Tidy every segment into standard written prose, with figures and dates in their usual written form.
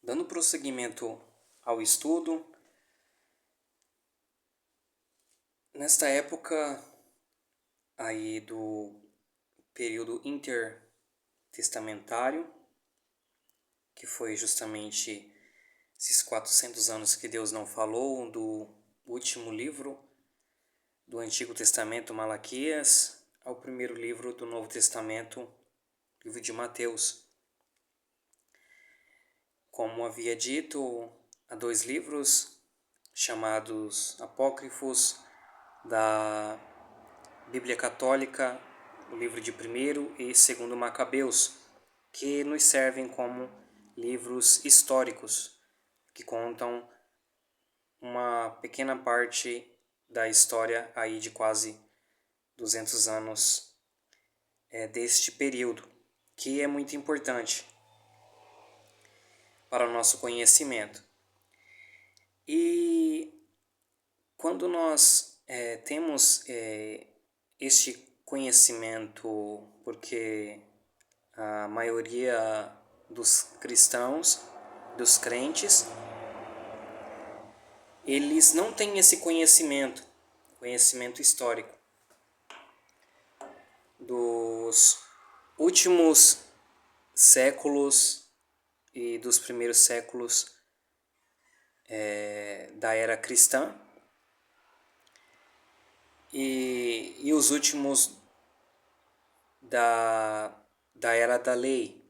Dando prosseguimento ao estudo, nesta época aí do período intertestamentário, que foi justamente esses 400 anos que Deus não falou, do último livro do Antigo Testamento, Malaquias, ao primeiro livro do Novo Testamento, livro de Mateus. Como havia dito, há 2 livros chamados apócrifos da Bíblia Católica, o livro de 1º e 2º Macabeus, que nos servem como livros históricos, que contam uma pequena parte da história aí de quase 200 anos deste período, que é muito importante para o nosso conhecimento. E quando nós temos este conhecimento, porque a maioria dos cristãos, dos crentes, eles não têm esse conhecimento histórico dos últimos séculos e dos primeiros séculos da era cristã e os últimos da era da lei.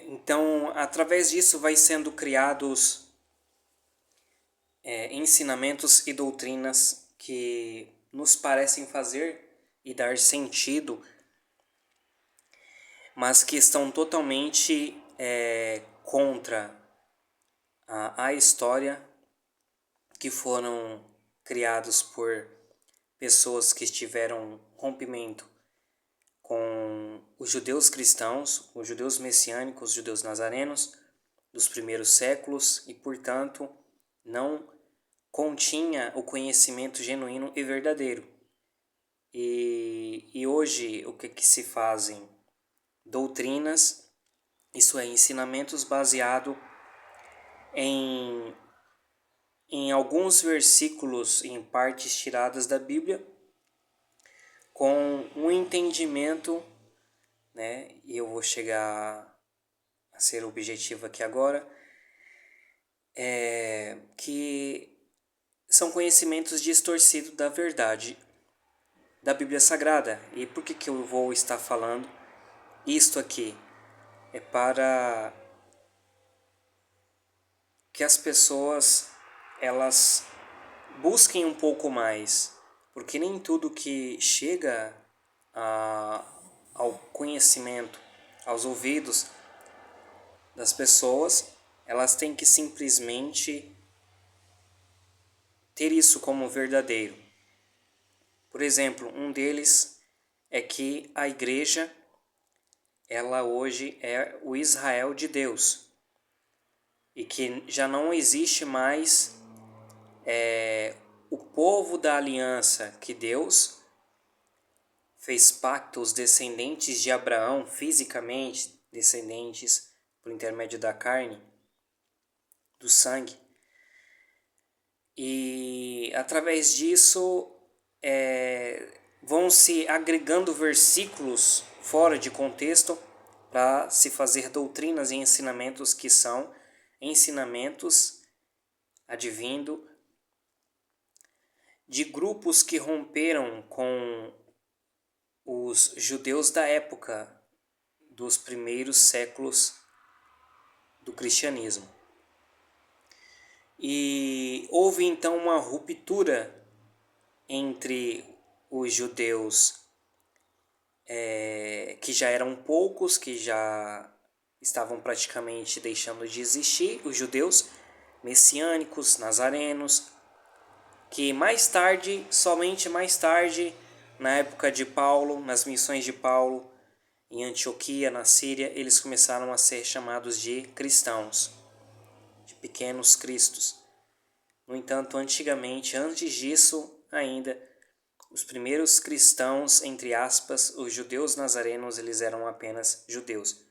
Então, através disso vai sendo criados ensinamentos e doutrinas que nos parecem fazer e dar sentido, mas que estão totalmente contra a história, que foram criados por pessoas que tiveram rompimento com os judeus cristãos, os judeus messiânicos, os judeus nazarenos dos primeiros séculos e, portanto, não continha o conhecimento genuíno e verdadeiro. E hoje o que se fazem? Doutrinas, isso é, ensinamentos baseados em alguns versículos, em partes tiradas da Bíblia, com um entendimento, e eu vou chegar a ser objetivo aqui agora, que são conhecimentos distorcidos da verdade da Bíblia Sagrada. E por que eu vou estar falando isto aqui? É para que as pessoas elas busquem um pouco mais, porque nem tudo que chega ao conhecimento, aos ouvidos das pessoas, elas têm que simplesmente ter isso como verdadeiro. Por exemplo, um deles é que a igreja, ela hoje é o Israel de Deus, e que já não existe mais o povo da aliança, que Deus fez pacto, os descendentes de Abraão, fisicamente descendentes por intermédio da carne, do sangue. E através disso vão se agregando versículos fora de contexto para se fazer doutrinas e ensinamentos que são ensinamentos advindo de grupos que romperam com os judeus da época dos primeiros séculos do cristianismo. E houve então uma ruptura entre os judeus que já eram poucos, que já estavam praticamente deixando de existir, os judeus messiânicos, nazarenos, que mais tarde, somente mais tarde, na época de Paulo, nas missões de Paulo, em Antioquia, na Síria, eles começaram a ser chamados de cristãos, de pequenos cristos. No entanto, antigamente, antes disso ainda, os primeiros cristãos, entre aspas, os judeus nazarenos, eles eram apenas judeus.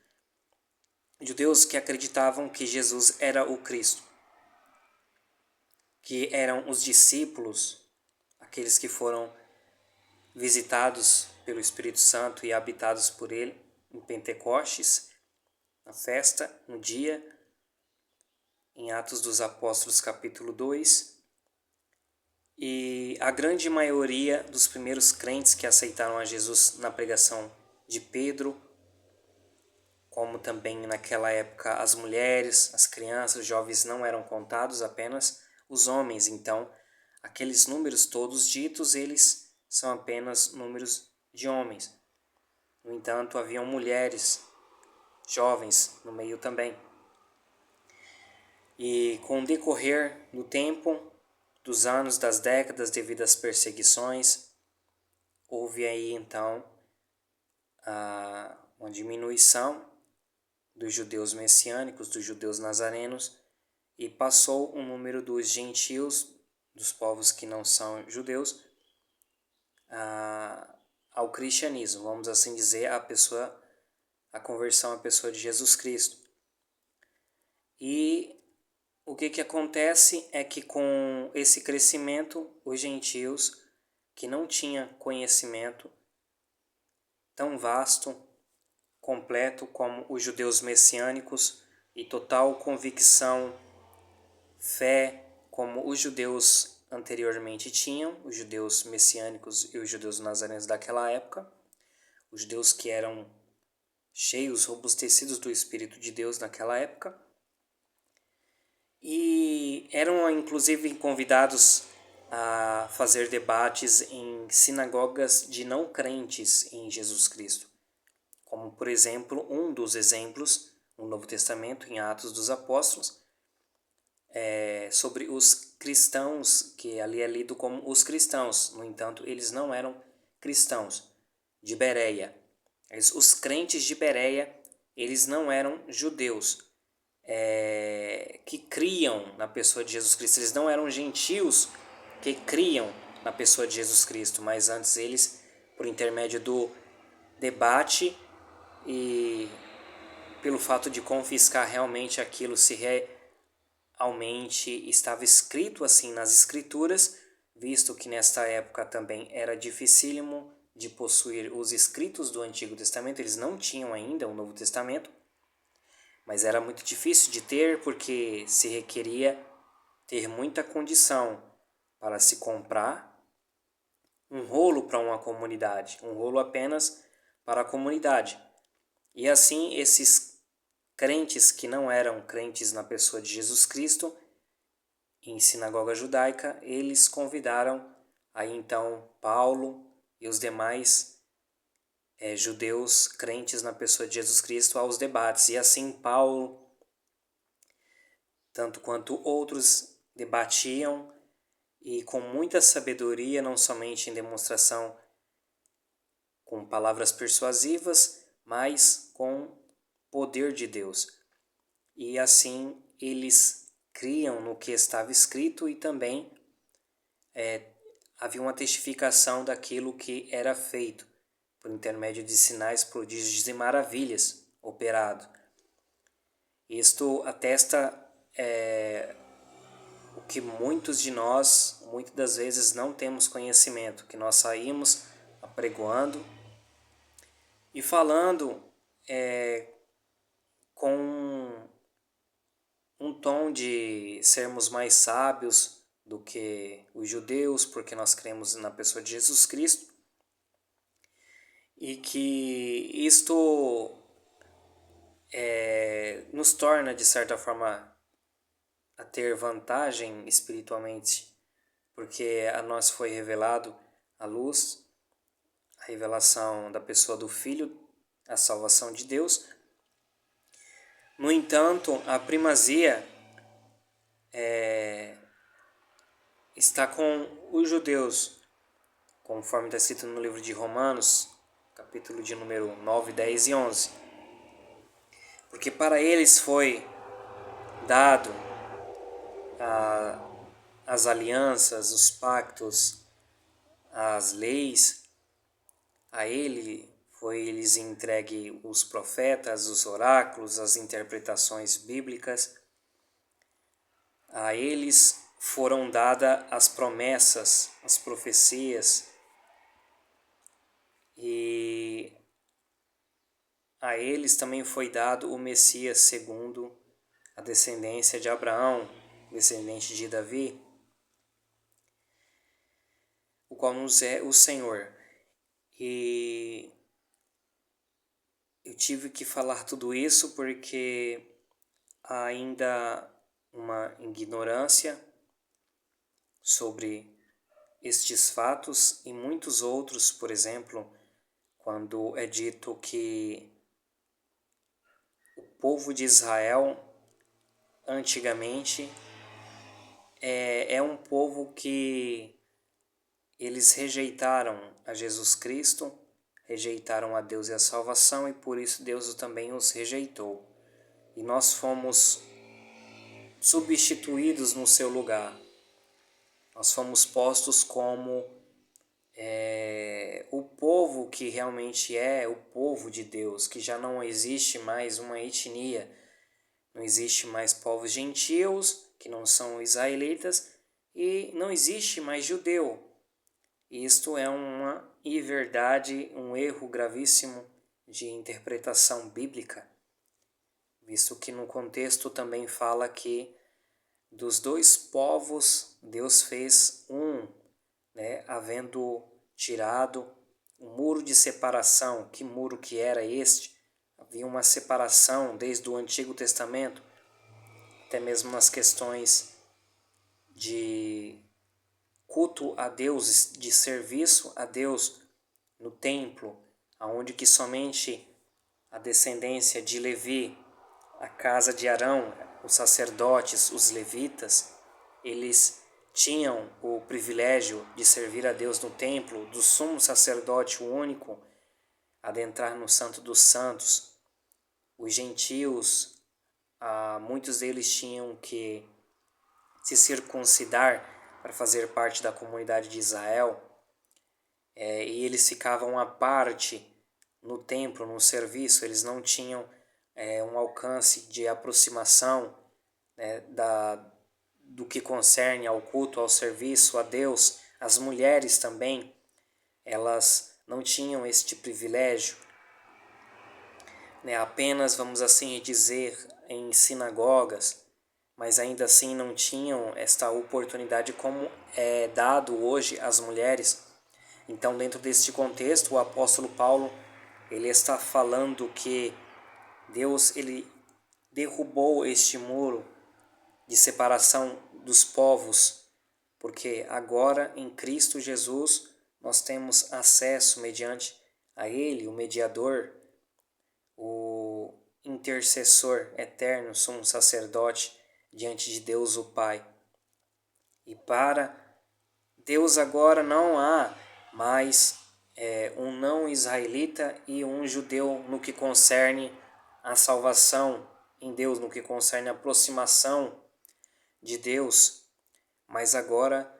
judeus que acreditavam que Jesus era o Cristo, que eram os discípulos, aqueles que foram visitados pelo Espírito Santo e habitados por ele em Pentecostes, na festa, no dia, em Atos dos Apóstolos capítulo 2. E a grande maioria dos primeiros crentes que aceitaram a Jesus na pregação de Pedro, como também naquela época as mulheres, as crianças, os jovens não eram contados, apenas os homens. Então, aqueles números todos ditos, eles são apenas números de homens. No entanto, haviam mulheres, jovens no meio também. E com o decorrer do tempo, dos anos, das décadas, devido às perseguições, houve aí então uma diminuição dos judeus messiânicos, dos judeus nazarenos, e passou o número dos gentios, dos povos que não são judeus, ao cristianismo, vamos assim dizer, a conversão à pessoa de Jesus Cristo. E o que acontece é que com esse crescimento, os gentios que não tinham conhecimento tão vasto, completo como os judeus messiânicos e total convicção, fé como os judeus anteriormente tinham, os judeus messiânicos e os judeus nazarenos daquela época, os judeus que eram cheios, robustecidos do Espírito de Deus naquela época, e eram inclusive convidados a fazer debates em sinagogas de não crentes em Jesus Cristo. Como, por exemplo, um dos exemplos no Novo Testamento, em Atos dos Apóstolos, sobre os cristãos, que ali é lido como os cristãos. No entanto, eles não eram cristãos de Bereia. Os crentes de Bereia, eles não eram judeus que criam na pessoa de Jesus Cristo. Eles não eram gentios que criam na pessoa de Jesus Cristo, mas antes eles, por intermédio do debate e pelo fato de confiscar realmente aquilo se realmente estava escrito assim nas Escrituras, visto que nesta época também era dificílimo de possuir os escritos do Antigo Testamento, eles não tinham ainda o Novo Testamento, mas era muito difícil de ter porque se requeria ter muita condição para se comprar um rolo para uma comunidade, um rolo apenas para a comunidade. E assim esses crentes que não eram crentes na pessoa de Jesus Cristo, em sinagoga judaica, eles convidaram aí então Paulo e os demais judeus crentes na pessoa de Jesus Cristo aos debates. E assim Paulo, tanto quanto outros, debatiam e com muita sabedoria, não somente em demonstração com palavras persuasivas, mas com poder de Deus. E assim eles criam no que estava escrito e também havia uma testificação daquilo que era feito por intermédio de sinais, prodígios e maravilhas operado. Isto atesta o que muitos de nós, muitas das vezes, não temos conhecimento, que nós saímos apregoando e falando com um tom de sermos mais sábios do que os judeus, porque nós cremos na pessoa de Jesus Cristo, e que isto nos torna, de certa forma, a ter vantagem espiritualmente, porque a nós foi revelado a luz, a revelação da pessoa do Filho, a salvação de Deus. No entanto, a primazia está com os judeus, conforme está escrito no livro de Romanos, capítulo de número 9, 10 e 11. Porque para eles foi dado as alianças, os pactos, as leis, a ele foi-lhes entregue os profetas, os oráculos, as interpretações bíblicas. A eles foram dadas as promessas, as profecias, e a eles também foi dado o Messias segundo a descendência de Abraão, descendente de Davi, o qual nos é o Senhor. E eu tive que falar tudo isso porque há ainda uma ignorância sobre estes fatos e muitos outros, por exemplo, quando é dito que o povo de Israel antigamente é um povo que eles rejeitaram a Jesus Cristo, rejeitaram a Deus e a salvação, e por isso Deus também os rejeitou. E nós fomos substituídos no seu lugar. Nós fomos postos como o povo que realmente é o povo de Deus, que já não existe mais uma etnia, não existe mais povos gentios, que não são israelitas, e não existe mais judeu. Isto é uma inverdade, um erro gravíssimo de interpretação bíblica, visto que no contexto também fala que dos dois povos Deus fez um, havendo tirado o muro de separação. Que muro que era este? Havia uma separação desde o Antigo Testamento, até mesmo nas questões de culto a Deus, de serviço a Deus no templo, aonde que somente a descendência de Levi, a casa de Arão, os sacerdotes, os levitas, eles tinham o privilégio de servir a Deus no templo, do sumo sacerdote o único, adentrar no Santo dos Santos. Os gentios, muitos deles tinham que se circuncidar para fazer parte da comunidade de Israel, e eles ficavam à parte no templo, no serviço. Eles não tinham um alcance de aproximação, do que concerne ao culto, ao serviço a Deus. As mulheres também, elas não tinham este privilégio, apenas, vamos assim dizer, em sinagogas, mas ainda assim não tinham esta oportunidade como é dado hoje às mulheres. Então, dentro deste contexto, o apóstolo Paulo, ele está falando que Deus, ele derrubou este muro de separação dos povos, porque agora em Cristo Jesus nós temos acesso mediante a Ele, o mediador, o intercessor eterno, sumo sacerdote diante de Deus o Pai. E para Deus agora não há mais um não israelita e um judeu no que concerne a salvação em Deus, no que concerne a aproximação de Deus, mas agora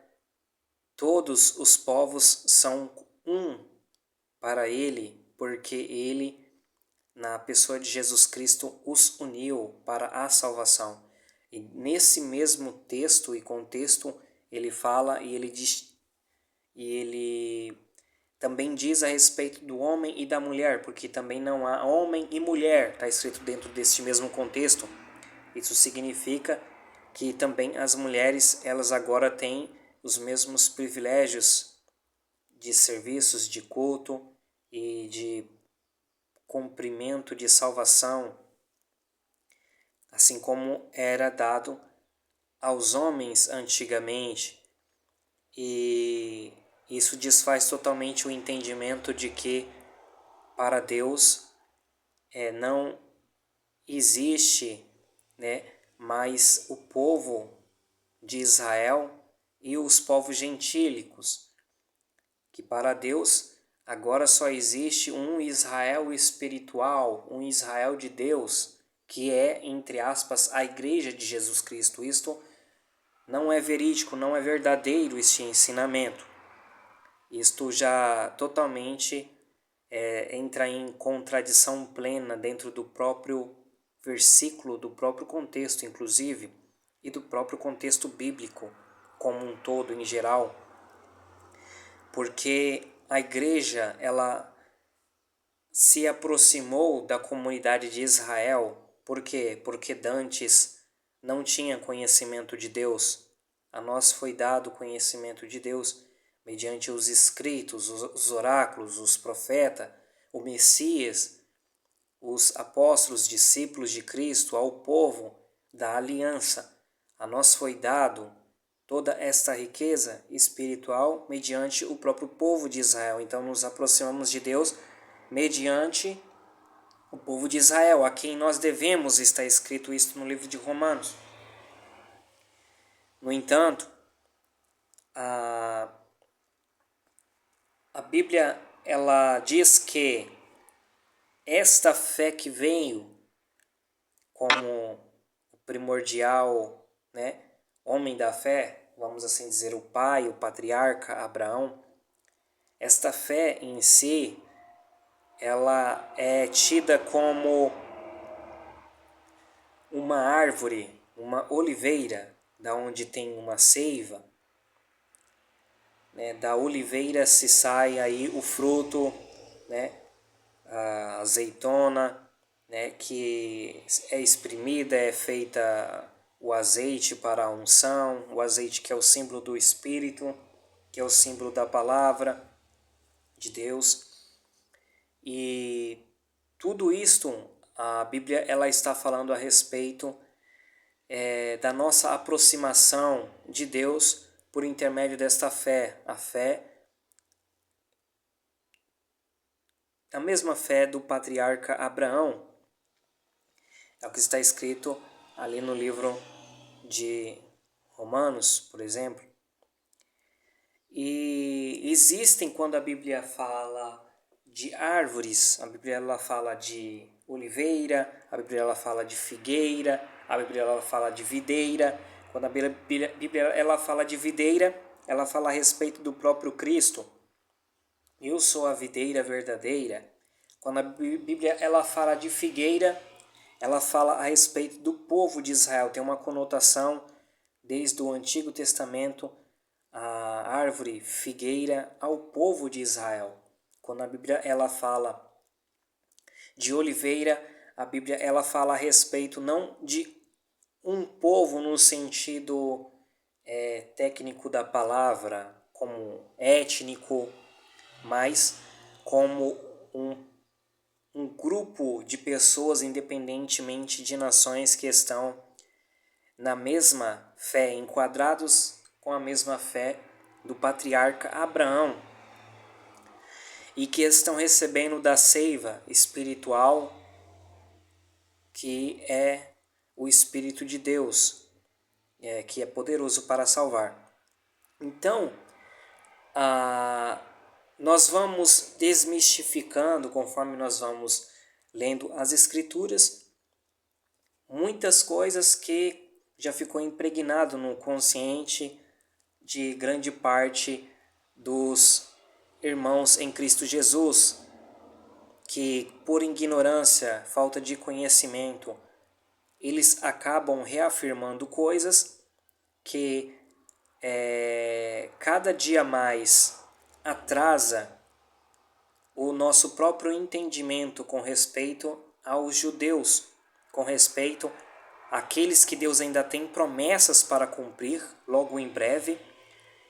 todos os povos são um para Ele, porque Ele, na pessoa de Jesus Cristo, os uniu para a salvação. E nesse mesmo texto e contexto, ele fala e ele diz, e ele também diz a respeito do homem e da mulher, porque também não há homem e mulher, está escrito dentro deste mesmo contexto. Isso significa que também as mulheres, elas agora têm os mesmos privilégios de serviços, de culto e de cumprimento de salvação, assim como era dado aos homens antigamente. E isso desfaz totalmente o entendimento de que para Deus não existe mais o povo de Israel e os povos gentílicos, que para Deus agora só existe um Israel espiritual, um Israel de Deus, que é, entre aspas, a igreja de Jesus Cristo. Isto não é verídico, não é verdadeiro este ensinamento. Isto já totalmente entra em contradição plena dentro do próprio versículo, do próprio contexto, inclusive, e do próprio contexto bíblico como um todo, em geral, porque a igreja, ela se aproximou da comunidade de Israel. Por quê? Porque dantes não tinha conhecimento de Deus. A nós foi dado conhecimento de Deus mediante os escritos, os oráculos, os profetas, o Messias, os apóstolos, discípulos de Cristo, ao povo da aliança. A nós foi dado toda esta riqueza espiritual mediante o próprio povo de Israel. Então nos aproximamos de Deus mediante o povo de Israel, a quem nós devemos, está escrito isso no livro de Romanos. No entanto, a Bíblia, ela diz que esta fé que veio como o primordial, né, homem da fé, vamos assim dizer, o pai, o patriarca Abraão, esta fé em si, ela é tida como uma árvore, uma oliveira, da onde tem uma seiva, né? Da oliveira se sai aí o fruto, né? A azeitona, né? Que é exprimida, é feita o azeite para a unção, o azeite que é o símbolo do Espírito, que é o símbolo da palavra de Deus. E tudo isto, a Bíblia, ela está falando a respeito da nossa aproximação de Deus por intermédio desta fé, a fé, a mesma fé do patriarca Abraão, é o que está escrito ali no livro de Romanos, por exemplo. E existem, quando a Bíblia fala de árvores, a Bíblia ela fala de oliveira, a Bíblia ela fala de figueira, a Bíblia ela fala de videira. Quando a Bíblia ela fala de videira, ela fala a respeito do próprio Cristo. Eu sou a videira verdadeira. Quando a Bíblia ela fala de figueira, ela fala a respeito do povo de Israel. Tem uma conotação desde o Antigo Testamento, a árvore figueira ao povo de Israel. Quando a Bíblia ela fala de oliveira, a Bíblia ela fala a respeito não de um povo no sentido técnico da palavra, como étnico, mas como um grupo de pessoas, independentemente de nações, que estão na mesma fé, enquadrados com a mesma fé do patriarca Abraão, e que estão recebendo da seiva espiritual, que é o Espírito de Deus, que é poderoso para salvar. Então, nós vamos desmistificando, conforme nós vamos lendo as Escrituras, muitas coisas que já ficou impregnado no consciente de grande parte dos irmãos em Cristo Jesus, que por ignorância, falta de conhecimento, eles acabam reafirmando coisas que cada dia mais atrasa o nosso próprio entendimento com respeito aos judeus, com respeito àqueles que Deus ainda tem promessas para cumprir logo em breve,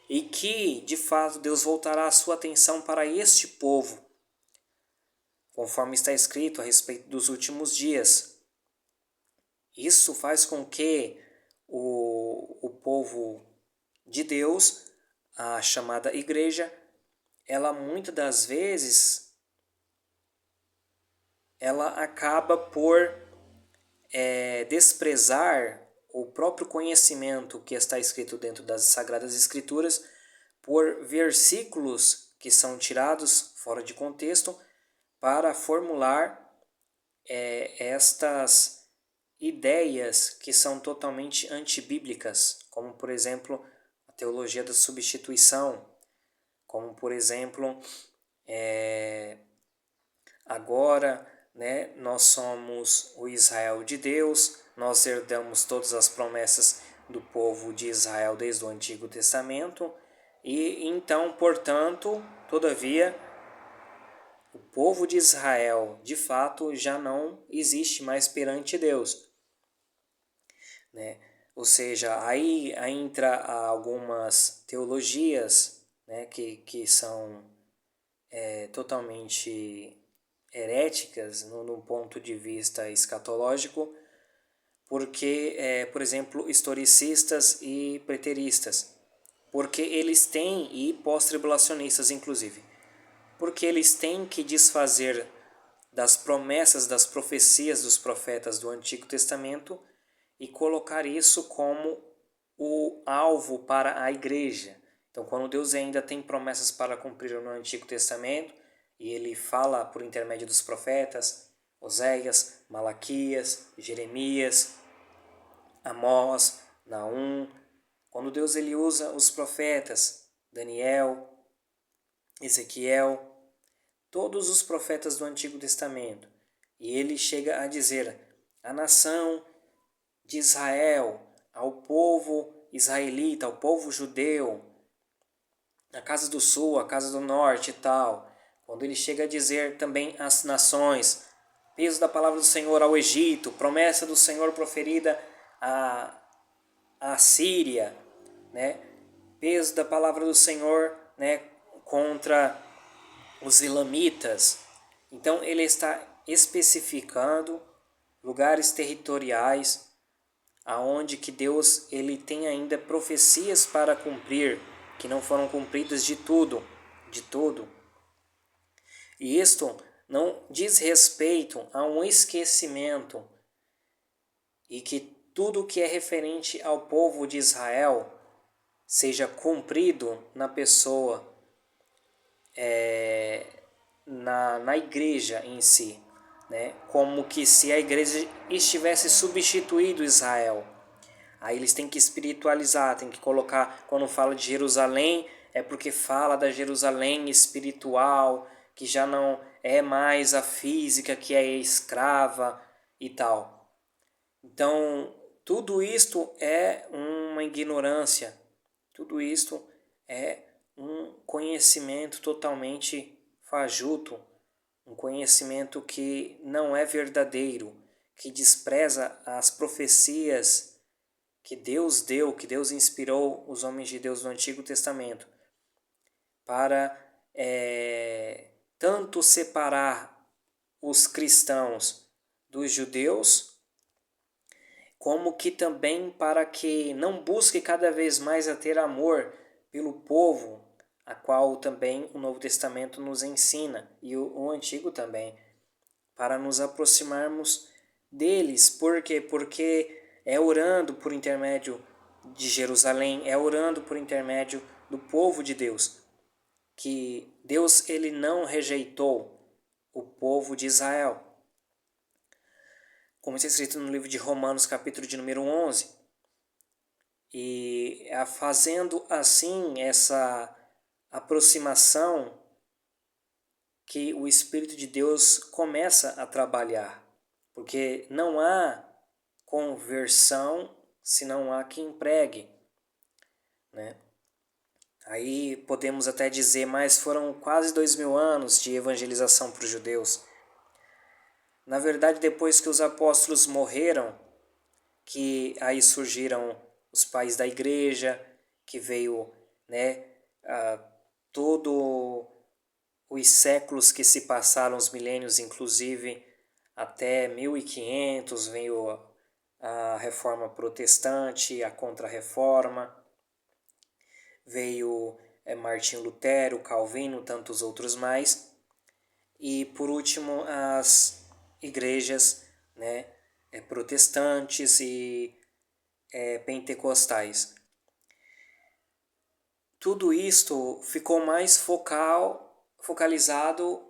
e que, de fato, Deus voltará a sua atenção para este povo, conforme está escrito a respeito dos últimos dias. Isso faz com que o povo de Deus, a chamada igreja, ela muitas das vezes ela acaba por desprezar o próprio conhecimento que está escrito dentro das Sagradas Escrituras por versículos que são tirados fora de contexto para formular estas ideias que são totalmente antibíblicas, como por exemplo a teologia da substituição, como por exemplo agora, né, nós somos o Israel de Deus, nós herdamos todas as promessas do povo de Israel desde o Antigo Testamento, e então, portanto, todavia, o povo de Israel, de fato, já não existe mais perante Deus, né? Ou seja, aí entra algumas teologias, né, que são totalmente heréticas no ponto de vista escatológico, porque, por exemplo, historicistas e preteristas, porque eles têm, e pós-tribulacionistas inclusive, porque eles têm que desfazer das promessas, das profecias dos profetas do Antigo Testamento e colocar isso como o alvo para a igreja. Então, quando Deus ainda tem promessas para cumprir no Antigo Testamento, e ele fala por intermédio dos profetas, Oséias, Malaquias, Jeremias, Amós, Naum, quando Deus ele usa os profetas, Daniel, Ezequiel, todos os profetas do Antigo Testamento, e ele chega a dizer: a nação de Israel, ao povo israelita, ao povo judeu, a casa do sul, a casa do norte e tal. Quando ele chega a dizer também às nações, peso da palavra do Senhor ao Egito, promessa do Senhor proferida à Síria, né? Peso da palavra do Senhor, né, contra os elamitas. Então ele está especificando lugares territoriais aonde que Deus ele tem ainda profecias para cumprir, que não foram cumpridas de tudo. E isto não diz respeito a um esquecimento, e que tudo que é referente ao povo de Israel seja cumprido na pessoa, na igreja em si, né? Como que se a igreja estivesse substituído Israel. Aí eles têm que espiritualizar, têm que colocar, quando fala de Jerusalém, é porque fala da Jerusalém espiritual, que já não é mais a física, que é escrava e tal. Então, tudo isto é uma ignorância, tudo isto é um conhecimento totalmente fajuto, um conhecimento que não é verdadeiro, que despreza as profecias que Deus deu, que Deus inspirou os homens de Deus no Antigo Testamento para tanto separar os cristãos dos judeus, como que também para que não busque cada vez mais a ter amor pelo povo, a qual também o Novo Testamento nos ensina, e o Antigo também, para nos aproximarmos deles. Por quê? Porque é orando por intermédio de Jerusalém, é orando por intermédio do povo de Deus, que Deus ele não rejeitou o povo de Israel. Como está escrito no livro de Romanos, capítulo de número 11. E fazendo assim essa aproximação que o Espírito de Deus começa a trabalhar. Porque não há conversão se não há quem pregue, né? Aí podemos até dizer, mas foram quase 2000 anos de evangelização para os judeus. Na verdade, depois que os apóstolos morreram, que aí surgiram os pais da igreja, que veio, né, todo os séculos que se passaram, os milênios, inclusive até 1500, veio a Reforma Protestante, a Contra-Reforma, veio Martinho Lutero, Calvino, tantos outros mais, e por último as igrejas, né, protestantes e pentecostais. Tudo isto ficou mais focalizado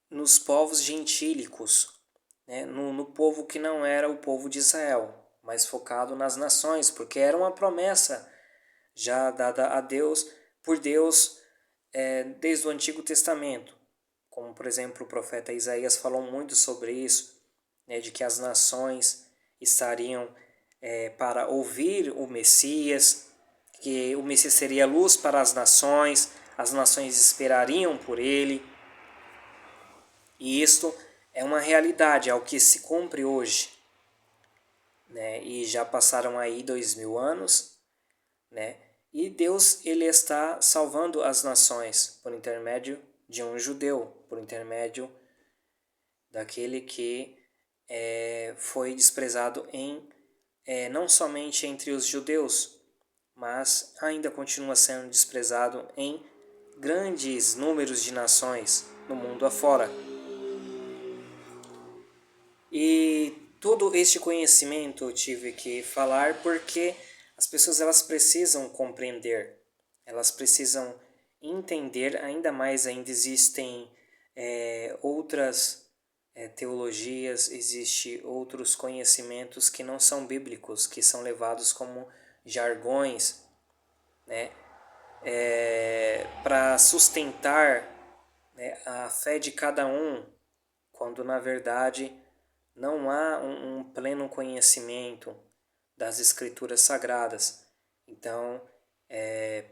nos povos gentílicos, né? no povo que não era o povo de Israel, mas focado nas nações, porque era uma promessa já dada a Deus, por Deus, desde o Antigo Testamento. como por exemplo o profeta Isaías falou muito sobre isso, né, de que as nações estariam para ouvir o Messias, que o Messias seria luz para as nações esperariam por ele. E isto é uma realidade, é o que se cumpre hoje, né? E já passaram aí 2000 anos, né? E Deus, ele está salvando as nações por intermédio de um judeu, por intermédio daquele que foi desprezado não somente entre os judeus, mas ainda continua sendo desprezado em grandes números de nações no mundo afora. E todo este conhecimento eu tive que falar porque as pessoas elas precisam compreender, elas precisam entender ainda mais. Ainda existem outras teologias, existem outros conhecimentos que não são bíblicos, que são levados como jargões, né, para sustentar, né, a fé de cada um, quando na verdade não há um pleno conhecimento das Escrituras Sagradas. Então,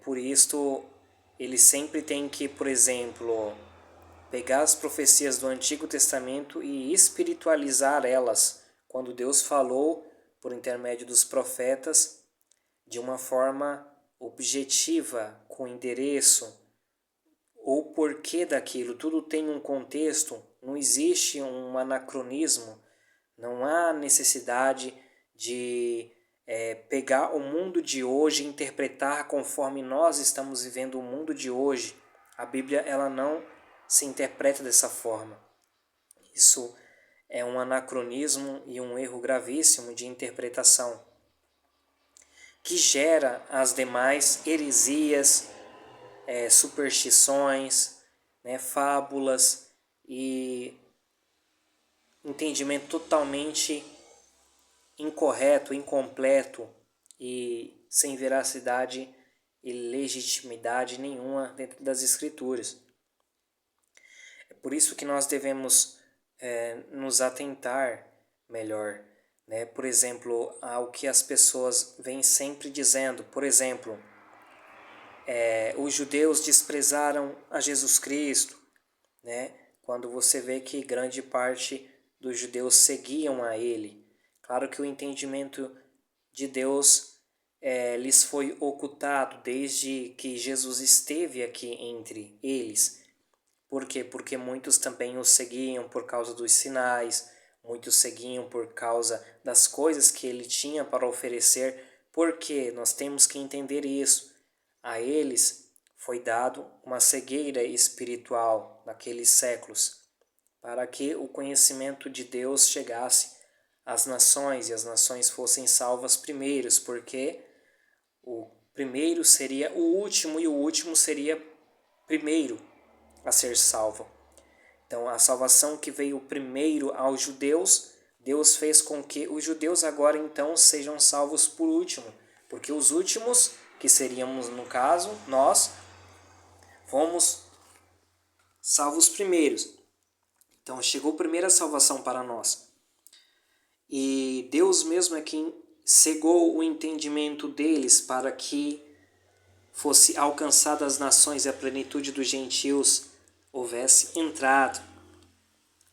por isto, ele sempre tem que, por exemplo, pegar as profecias do Antigo Testamento e espiritualizar elas, quando Deus falou por intermédio dos profetas de uma forma objetiva, com endereço, ou porquê daquilo. Tudo tem um contexto, não existe um anacronismo, não há necessidade de pegar o mundo de hoje e interpretar conforme nós estamos vivendo o mundo de hoje. A Bíblia ela não se interpreta dessa forma. Isso é um anacronismo e um erro gravíssimo de interpretação, que gera as demais heresias, superstições, né, fábulas e entendimento totalmente incorreto, incompleto e sem veracidade e legitimidade nenhuma dentro das Escrituras. É por isso que nós devemos nos atentar melhor, né? Por exemplo, ao que as pessoas vêm sempre dizendo. Por exemplo, os judeus desprezaram a Jesus Cristo, né? Quando você vê que grande parte dos judeus seguiam a ele. Claro que o entendimento de Deus lhes foi ocultado desde que Jesus esteve aqui entre eles. Por quê? Porque muitos também o seguiam por causa dos sinais, muitos seguiam por causa das coisas que ele tinha para oferecer. Porque nós temos que entender isso. A eles foi dado uma cegueira espiritual naqueles séculos, para que o conhecimento de Deus chegasse às nações e as nações fossem salvas primeiros, porque o primeiro seria o último e o último seria primeiro a ser salvo. Então, a salvação que veio primeiro aos judeus, Deus fez com que os judeus agora então sejam salvos por último, porque os últimos, que seríamos no caso nós, fomos salvos primeiros. Então chegou primeiro a salvação para nós. E Deus mesmo é quem cegou o entendimento deles para que fosse alcançada as nações e a plenitude dos gentios houvesse entrado.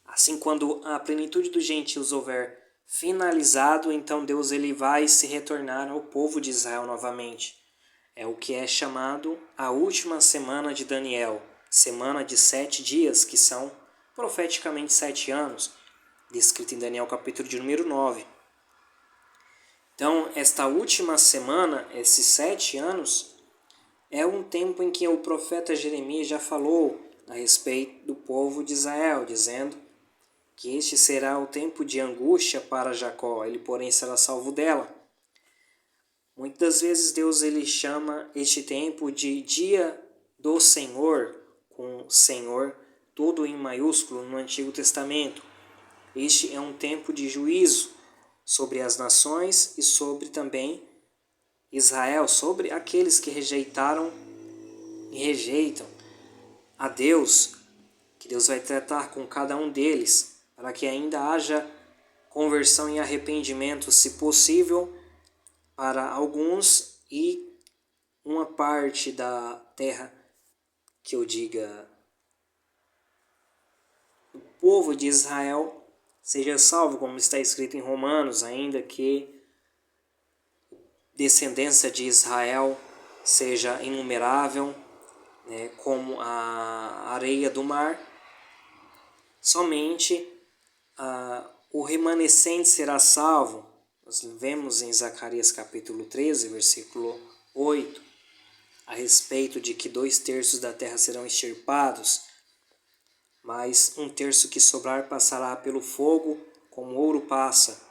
Assim, quando a plenitude dos gentios houver finalizado, então Deus ele vai se retornar ao povo de Israel novamente. É o que é chamado a última semana de Daniel, semana de 7 dias, que são profeticamente 7 anos, descrito em Daniel capítulo de número 9. Então, esta última semana, esses 7 anos, é um tempo em que o profeta Jeremias já falou a respeito do povo de Israel, dizendo que este será o tempo de angústia para Jacó, ele porém será salvo dela. Muitas vezes Deus ele chama este tempo de dia do Senhor, com Senhor tudo em maiúsculo no Antigo Testamento. Este é um tempo de juízo sobre as nações e sobre também Israel, sobre aqueles que rejeitaram e rejeitam a Deus. que Deus vai tratar com cada um deles, para que ainda haja conversão e arrependimento, se possível, para alguns, e uma parte da terra, que eu diga, o povo de Israel, seja salvo, como está escrito em Romanos, ainda que descendência de Israel seja inumerável, né, como a areia do mar, somente o remanescente será salvo. Nós vemos em Zacarias capítulo 13, versículo 8, a respeito de que 2/3 da terra serão extirpados, mas 1/3 que sobrar passará pelo fogo, como ouro passa,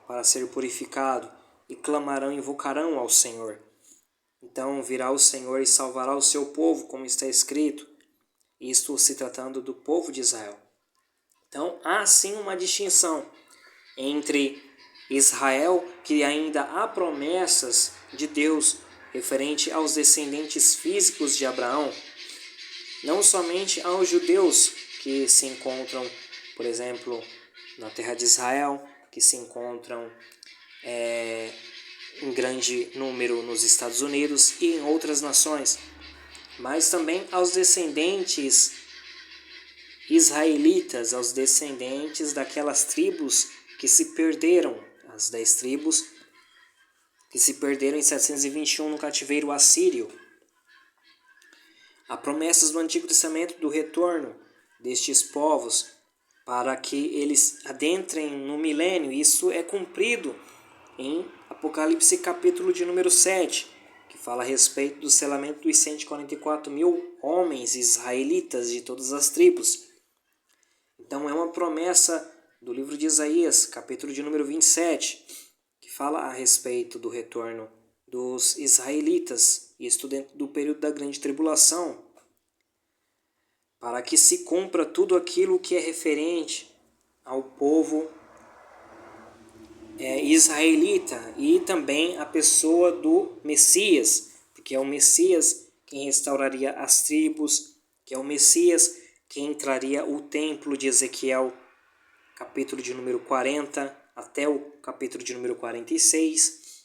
para ser purificado, e clamarão e invocarão ao Senhor. Então virá o Senhor e salvará o seu povo, como está escrito, isto se tratando do povo de Israel. Então há sim uma distinção entre Israel, que ainda há promessas de Deus referente aos descendentes físicos de Abraão, não somente aos judeus que se encontram, por exemplo, na terra de Israel, que se encontram em grande número nos Estados Unidos e em outras nações, mas também aos descendentes israelitas, aos descendentes daquelas tribos que se perderam, as 10 tribos que se perderam em 721 no cativeiro assírio. Há promessas do Antigo Testamento do retorno destes povos para que eles adentrem no milênio. Isso é cumprido em Apocalipse capítulo de número 7, que fala a respeito do selamento dos 144.000 homens israelitas de todas as tribos. Então é uma promessa do livro de Isaías, capítulo de número 27, que fala a respeito do retorno dos israelitas, isto dentro do período da grande tribulação, para que se cumpra tudo aquilo que é referente ao povo israelita e também a pessoa do Messias, porque é o Messias quem restauraria as tribos, que é o Messias quem entraria o templo de Ezequiel, capítulo de número 40 até o capítulo de número 46,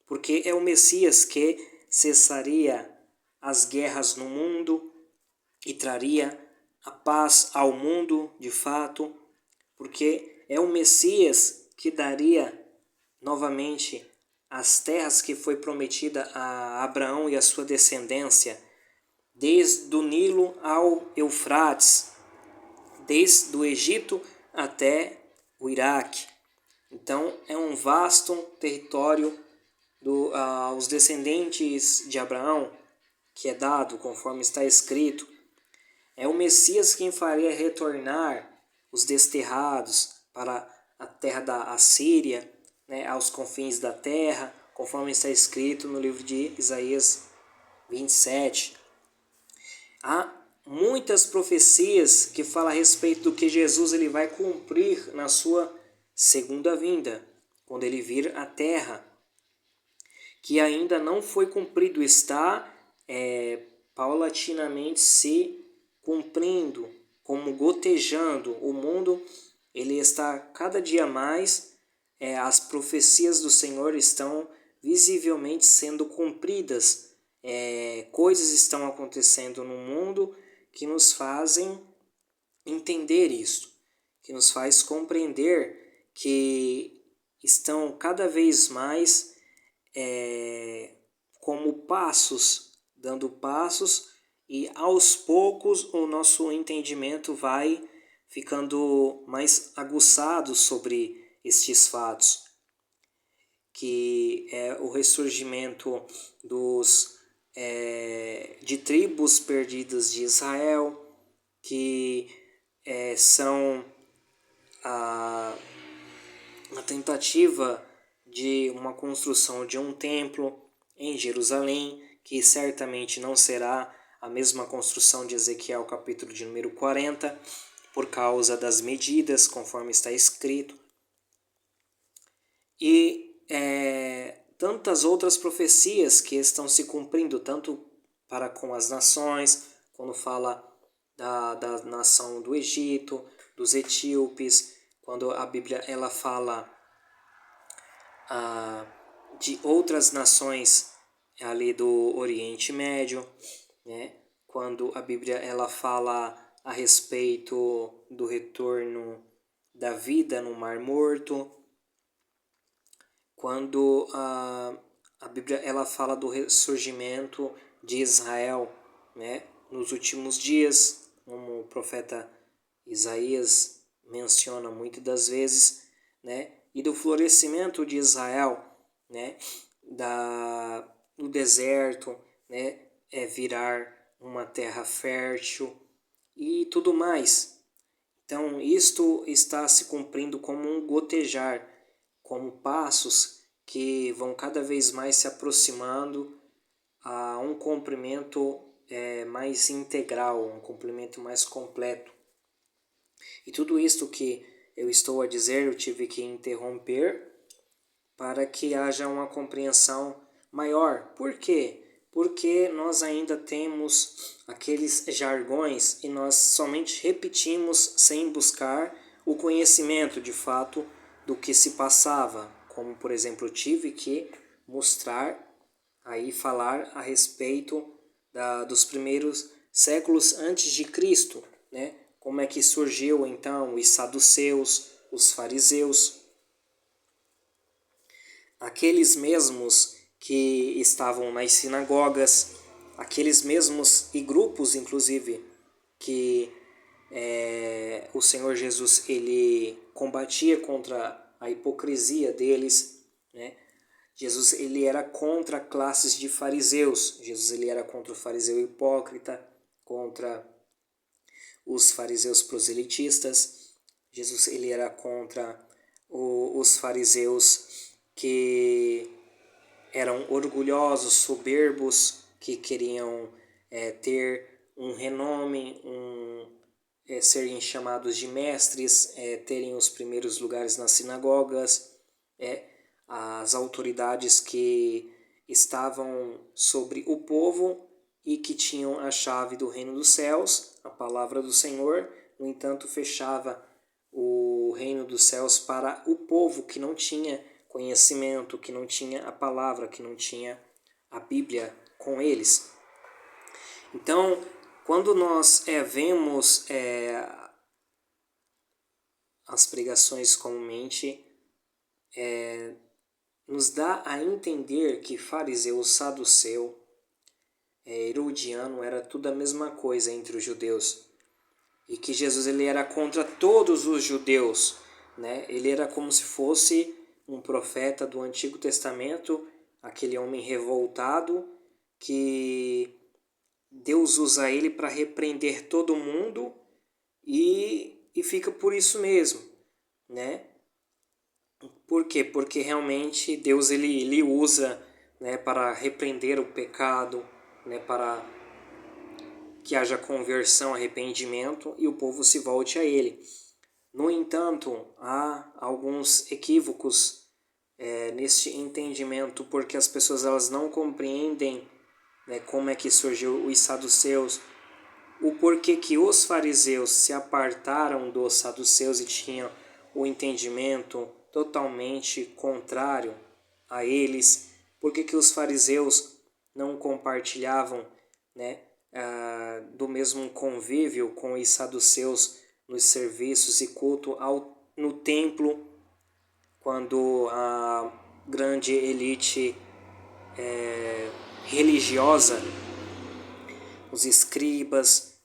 porque é o Messias que cessaria as guerras no mundo e traria a paz ao mundo de fato, porque é o Messias que daria novamente as terras que foi prometida a Abraão e a sua descendência, desde o Nilo ao Eufrates, desde o Egito até o Iraque. Então é um vasto território aos descendentes de Abraão, que é dado conforme está escrito. É o Messias quem faria retornar os desterrados para a terra da Assíria, né, aos confins da terra, conforme está escrito no livro de Isaías 27. Há muitas profecias que falam a respeito do que Jesus ele vai cumprir na sua segunda vinda, quando ele vir à terra, que ainda não foi cumprido, está paulatinamente se cumprindo, como gotejando. O mundo ele está cada dia mais, as profecias do Senhor estão visivelmente sendo cumpridas. Coisas estão acontecendo no mundo que nos fazem entender isso, que nos faz compreender que estão cada vez mais como passos, dando passos, e aos poucos o nosso entendimento vai ficando mais aguçado sobre estes fatos, que é o ressurgimento de tribos perdidas de Israel, que são a tentativa de uma construção de um templo em Jerusalém, que certamente não será a mesma construção de Ezequiel capítulo de número 40, por causa das medidas, conforme está escrito. E tantas outras profecias que estão se cumprindo, tanto para com as nações, quando fala da nação do Egito, dos etíopes, quando a Bíblia ela fala de outras nações ali do Oriente Médio, né? Quando a Bíblia ela fala a respeito do retorno da vida no Mar Morto, quando a Bíblia ela fala do ressurgimento de Israel, né? Nos últimos dias, como o profeta Isaías menciona muitas das vezes, né? E do florescimento de Israel, né? Do deserto, né? Virar uma terra fértil e tudo mais. Então, isto está se cumprindo como um gotejar, como passos que vão cada vez mais se aproximando a um cumprimento mais integral, um cumprimento mais completo. E tudo isto que eu estou a dizer, eu tive que interromper para que haja uma compreensão maior. Por quê? Porque nós ainda temos aqueles jargões e nós somente repetimos sem buscar o conhecimento de fato do que se passava. Como, por exemplo, eu tive que mostrar, aí falar a respeito dos primeiros séculos antes de Cristo, né? Como é que surgiu então os saduceus, os fariseus, aqueles mesmos que estavam nas sinagogas, aqueles mesmos e grupos, inclusive, que o Senhor Jesus ele combatia contra a hipocrisia deles, né? Jesus ele era contra classes de fariseus. Jesus ele era contra o fariseu hipócrita, contra os fariseus proselitistas. Jesus ele era contra os fariseus que eram orgulhosos, soberbos, que queriam ter um renome, serem chamados de mestres, terem os primeiros lugares nas sinagogas, as autoridades que estavam sobre o povo e que tinham a chave do reino dos céus, a palavra do Senhor, no entanto fechava o reino dos céus para o povo que não tinha conhecimento, que não tinha a palavra, que não tinha a Bíblia com eles. Então, quando nós vemos as pregações comumente, nos dá a entender que fariseu, saduceu, herodiano era tudo a mesma coisa entre os judeus. E que Jesus ele era contra todos os judeus, né? Ele era como se fosse um profeta do Antigo Testamento, aquele homem revoltado que Deus usa ele para repreender todo mundo e fica por isso mesmo, né? Por quê? Porque realmente Deus ele usa, né, para repreender o pecado, né, para que haja conversão, arrependimento e o povo se volte a ele. No entanto, há alguns equívocos neste entendimento, porque as pessoas elas não compreendem, né, como é que surgiu os saduceus, o porquê que os fariseus se apartaram dos saduceus e tinham o entendimento totalmente contrário a eles, porquê que os fariseus não compartilhavam, né, do mesmo convívio com os saduceus nos serviços e culto no templo, quando a grande elite religiosa, os escribas,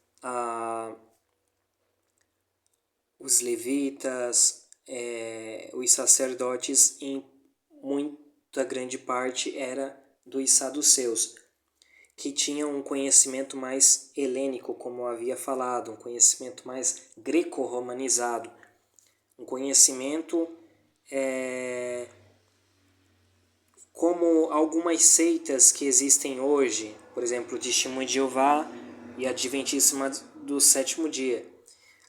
os levitas, os sacerdotes, em muita grande parte era dos saduceus, que tinham um conhecimento mais helênico, como eu havia falado, um conhecimento mais greco-romanizado, um conhecimento como algumas seitas que existem hoje, por exemplo, Testemunho de Jeová e Adventista do Sétimo Dia.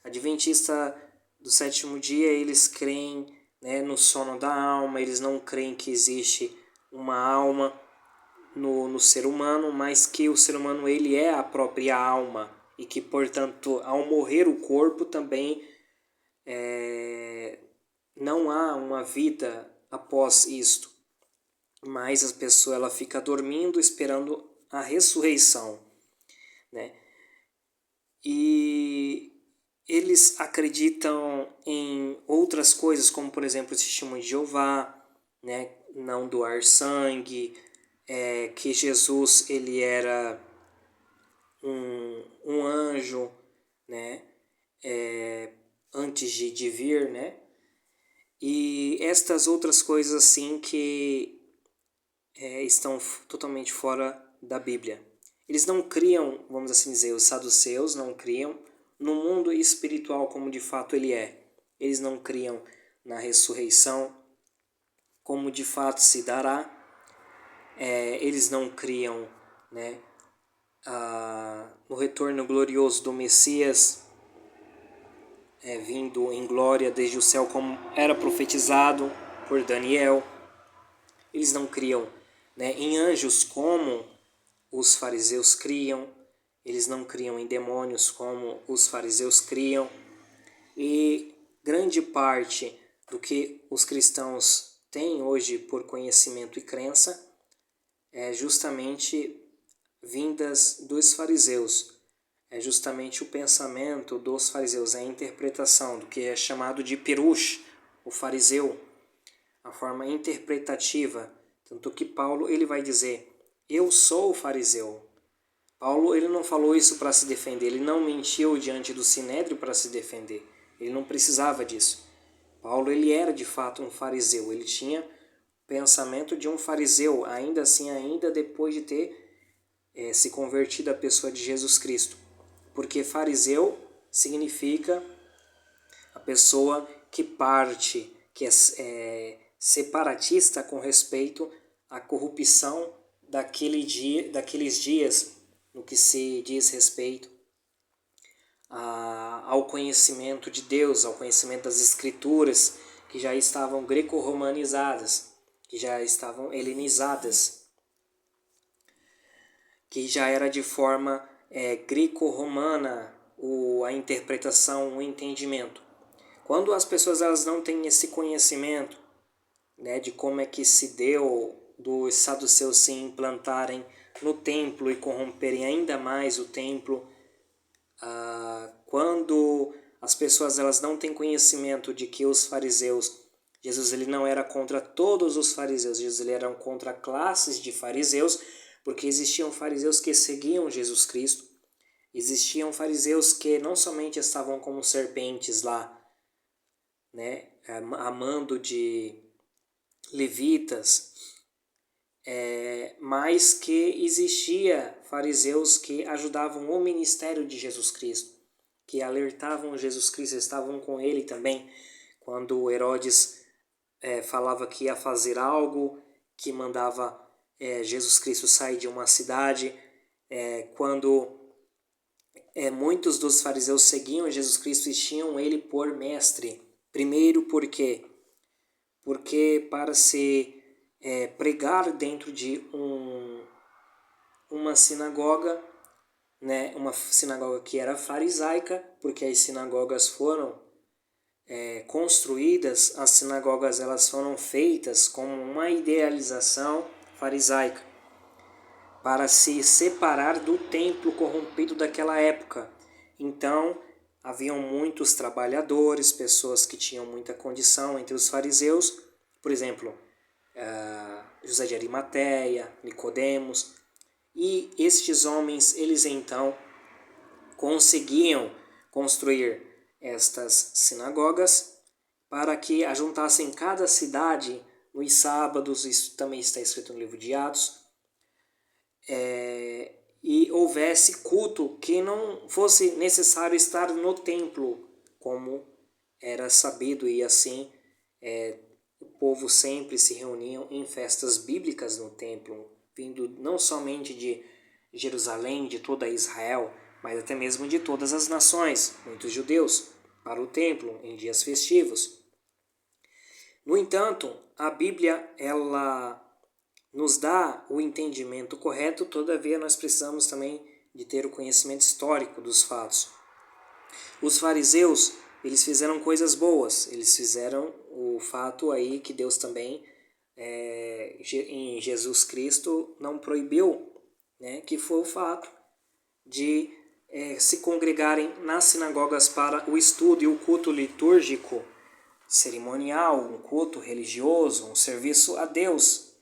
Adventista do Sétimo Dia, eles creem, né, no sono da alma, eles não creem que existe uma alma no ser humano, mas que o ser humano ele é a própria alma, e que, portanto, ao morrer o corpo também não há uma vida após isto, mas a pessoa ela fica dormindo esperando a ressurreição, né? E eles acreditam em outras coisas, como por exemplo o testemunho de Jeová, né? Não doar sangue, que Jesus ele era um anjo, né? Antes de vir, né? E estas outras coisas assim que estão totalmente fora da Bíblia. Eles não criam, vamos assim dizer, os saduceus não criam no mundo espiritual como de fato ele é. Eles não criam na ressurreição como de fato se dará. Eles não criam, né, no retorno glorioso do Messias, vindo em glória desde o céu como era profetizado por Daniel. Eles não criam, né, em anjos como os fariseus criam. Eles não criam em demônios como os fariseus criam. E grande parte do que os cristãos têm hoje por conhecimento e crença é justamente vindas dos fariseus. É justamente o pensamento dos fariseus, a interpretação do que é chamado de perush, o fariseu, a forma interpretativa. Tanto que Paulo ele vai dizer, eu sou o fariseu. Paulo ele não falou isso para se defender, ele não mentiu diante do sinédrio para se defender. Ele não precisava disso. Paulo ele era de fato um fariseu, ele tinha o pensamento de um fariseu, ainda assim, ainda depois de ter se convertido à pessoa de Jesus Cristo. Porque fariseu significa a pessoa que parte, que é separatista com respeito à corrupção daqueles dias, no que se diz respeito ao conhecimento de Deus, ao conhecimento das Escrituras, que já estavam greco-romanizadas, que já estavam helenizadas, que já era de forma greco-romana a interpretação, o entendimento. Quando as pessoas elas não têm esse conhecimento, né, de como é que se deu dos saduceus se implantarem no templo e corromperem ainda mais o templo, quando as pessoas elas não têm conhecimento de que os fariseus, Jesus ele não era contra todos os fariseus, Jesus ele era contra classes de fariseus, porque existiam fariseus que seguiam Jesus Cristo, existiam fariseus que não somente estavam como serpentes lá, né, amando de levitas, mas que existia fariseus que ajudavam o ministério de Jesus Cristo, que alertavam Jesus Cristo, estavam com ele também, quando Herodes falava que ia fazer algo, que mandava Jesus Cristo sair de uma cidade, quando muitos dos fariseus seguiam Jesus Cristo e tinham ele por mestre. Primeiro, por quê? Porque para se pregar dentro de uma sinagoga, né, uma sinagoga que era farisaica, porque as sinagogas foram construídas, as sinagogas elas foram feitas como uma idealização farisaica, para se separar do templo corrompido daquela época. Então, haviam muitos trabalhadores, pessoas que tinham muita condição entre os fariseus, por exemplo, José de Arimateia, Nicodemos, e estes homens, eles então conseguiam construir estas sinagogas para que ajuntassem cada cidade nos sábados, isso também está escrito no livro de Atos, e houvesse culto que não fosse necessário estar no templo, como era sabido, e assim o povo sempre se reuniam em festas bíblicas no templo, vindo não somente de Jerusalém, de toda Israel, mas até mesmo de todas as nações, muitos judeus, para o templo em dias festivos. No entanto, a Bíblia ela nos dá o entendimento correto, todavia nós precisamos também de ter o conhecimento histórico dos fatos. Os fariseus, eles fizeram coisas boas, eles fizeram o fato aí que Deus também, em Jesus Cristo, não proibiu, né, que foi o fato de se congregarem nas sinagogas para o estudo e o culto litúrgico, cerimonial, um culto religioso, um serviço a Deus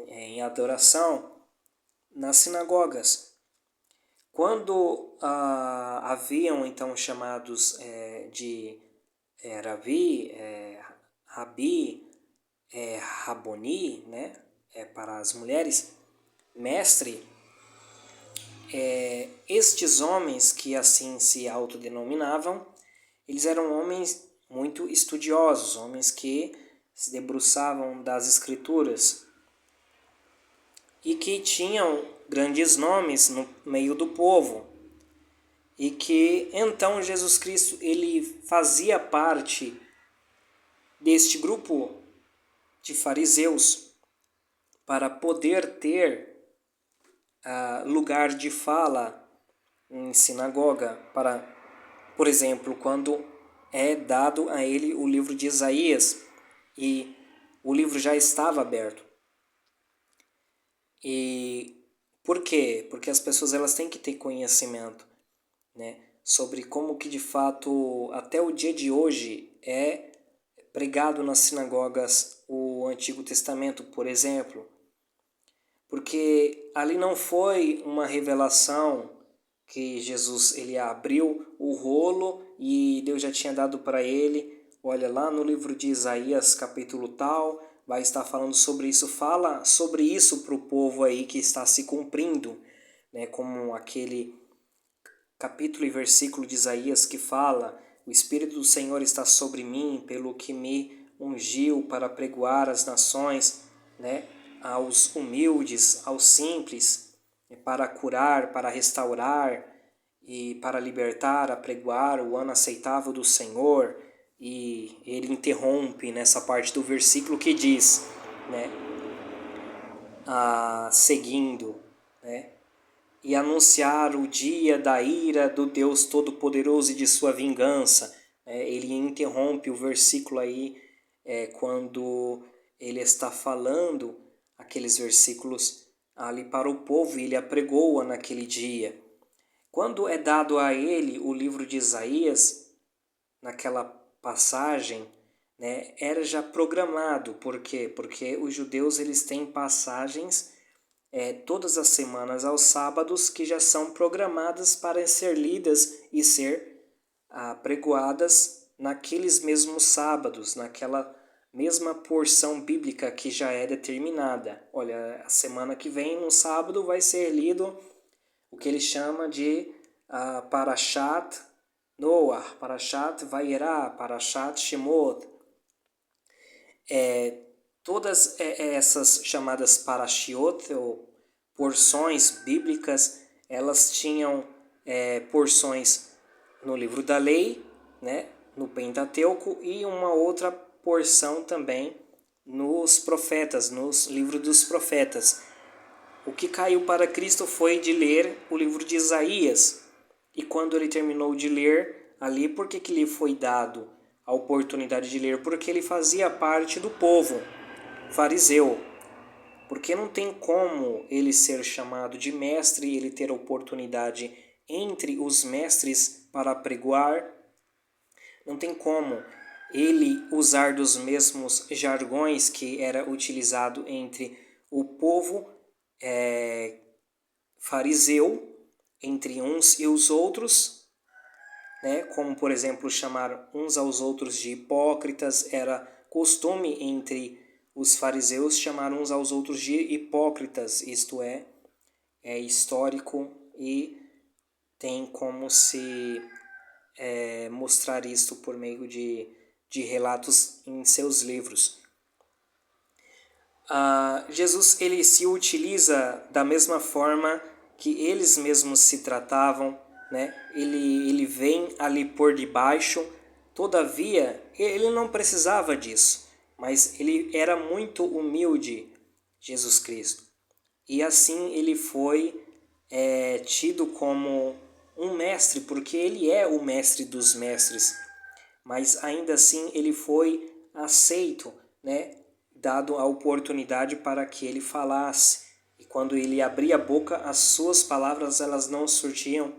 em adoração nas sinagogas. Quando haviam então chamados de Rabi, Rabi, Raboni, né, para as mulheres, mestre, estes homens que assim se autodenominavam, eles eram homens muito estudiosos, homens que se debruçavam das escrituras e que tinham grandes nomes no meio do povo. E que então Jesus Cristo ele fazia parte deste grupo de fariseus para poder ter lugar de fala em sinagoga, para, por exemplo, quando é dado a ele o livro de Isaías e o livro já estava aberto. E por quê? Porque as pessoas elas têm que ter conhecimento, né, sobre como que de fato até o dia de hoje é pregado nas sinagogas o Antigo Testamento, por exemplo. Porque ali não foi uma revelação que Jesus ele abriu o rolo e Deus já tinha dado para ele, olha lá no livro de Isaías capítulo tal, vai estar falando sobre isso, fala sobre isso para o povo aí que está se cumprindo, né, como aquele capítulo e versículo de Isaías que fala: o Espírito do Senhor está sobre mim, pelo que me ungiu para pregoar as nações, né, aos humildes, aos simples, para curar, para restaurar e para libertar, a pregoar o ano aceitável do Senhor. E ele interrompe nessa parte do versículo que diz, né, seguindo, né, e anunciar o dia da ira do Deus Todo-Poderoso e de sua vingança. Ele interrompe o versículo aí quando ele está falando aqueles versículos ali para o povo e ele apregoa naquele dia. Quando é dado a ele o livro de Isaías, naquela passagem, né, era já programado. Por quê? Porque os judeus eles têm passagens todas as semanas aos sábados que já são programadas para ser lidas e ser pregoadas naqueles mesmos sábados, naquela mesma porção bíblica que já é determinada. Olha, a semana que vem, no sábado, vai ser lido o que ele chama de Parashat Noah, Parashat Vayera, Parashat Shemot. Todas essas chamadas parashiot, ou porções bíblicas, elas tinham porções no livro da lei, né, no Pentateuco, e uma outra porção também nos profetas, nos livros dos profetas. O que caiu para Cristo foi de ler o livro de Isaías. E quando ele terminou de ler ali, por que lhe foi dado a oportunidade de ler? Porque ele fazia parte do povo fariseu. Porque não tem como ele ser chamado de mestre e ele ter a oportunidade entre os mestres para pregoar. Não tem como ele usar dos mesmos jargões que era utilizado entre o povo fariseu, entre uns e os outros, né? Como, por exemplo, chamar uns aos outros de hipócritas. Era costume entre os fariseus chamar uns aos outros de hipócritas. Isto é histórico e tem como se mostrar isto por meio de relatos em seus livros. Jesus ele se utiliza da mesma forma que eles mesmos se tratavam, né? Ele vem ali por debaixo, todavia ele não precisava disso, mas ele era muito humilde, Jesus Cristo. E assim ele foi é tido como um mestre, porque ele é o mestre dos mestres, mas ainda assim ele foi aceito, né, dado a oportunidade para que ele falasse. E quando ele abria a boca, as suas palavras elas não surtiam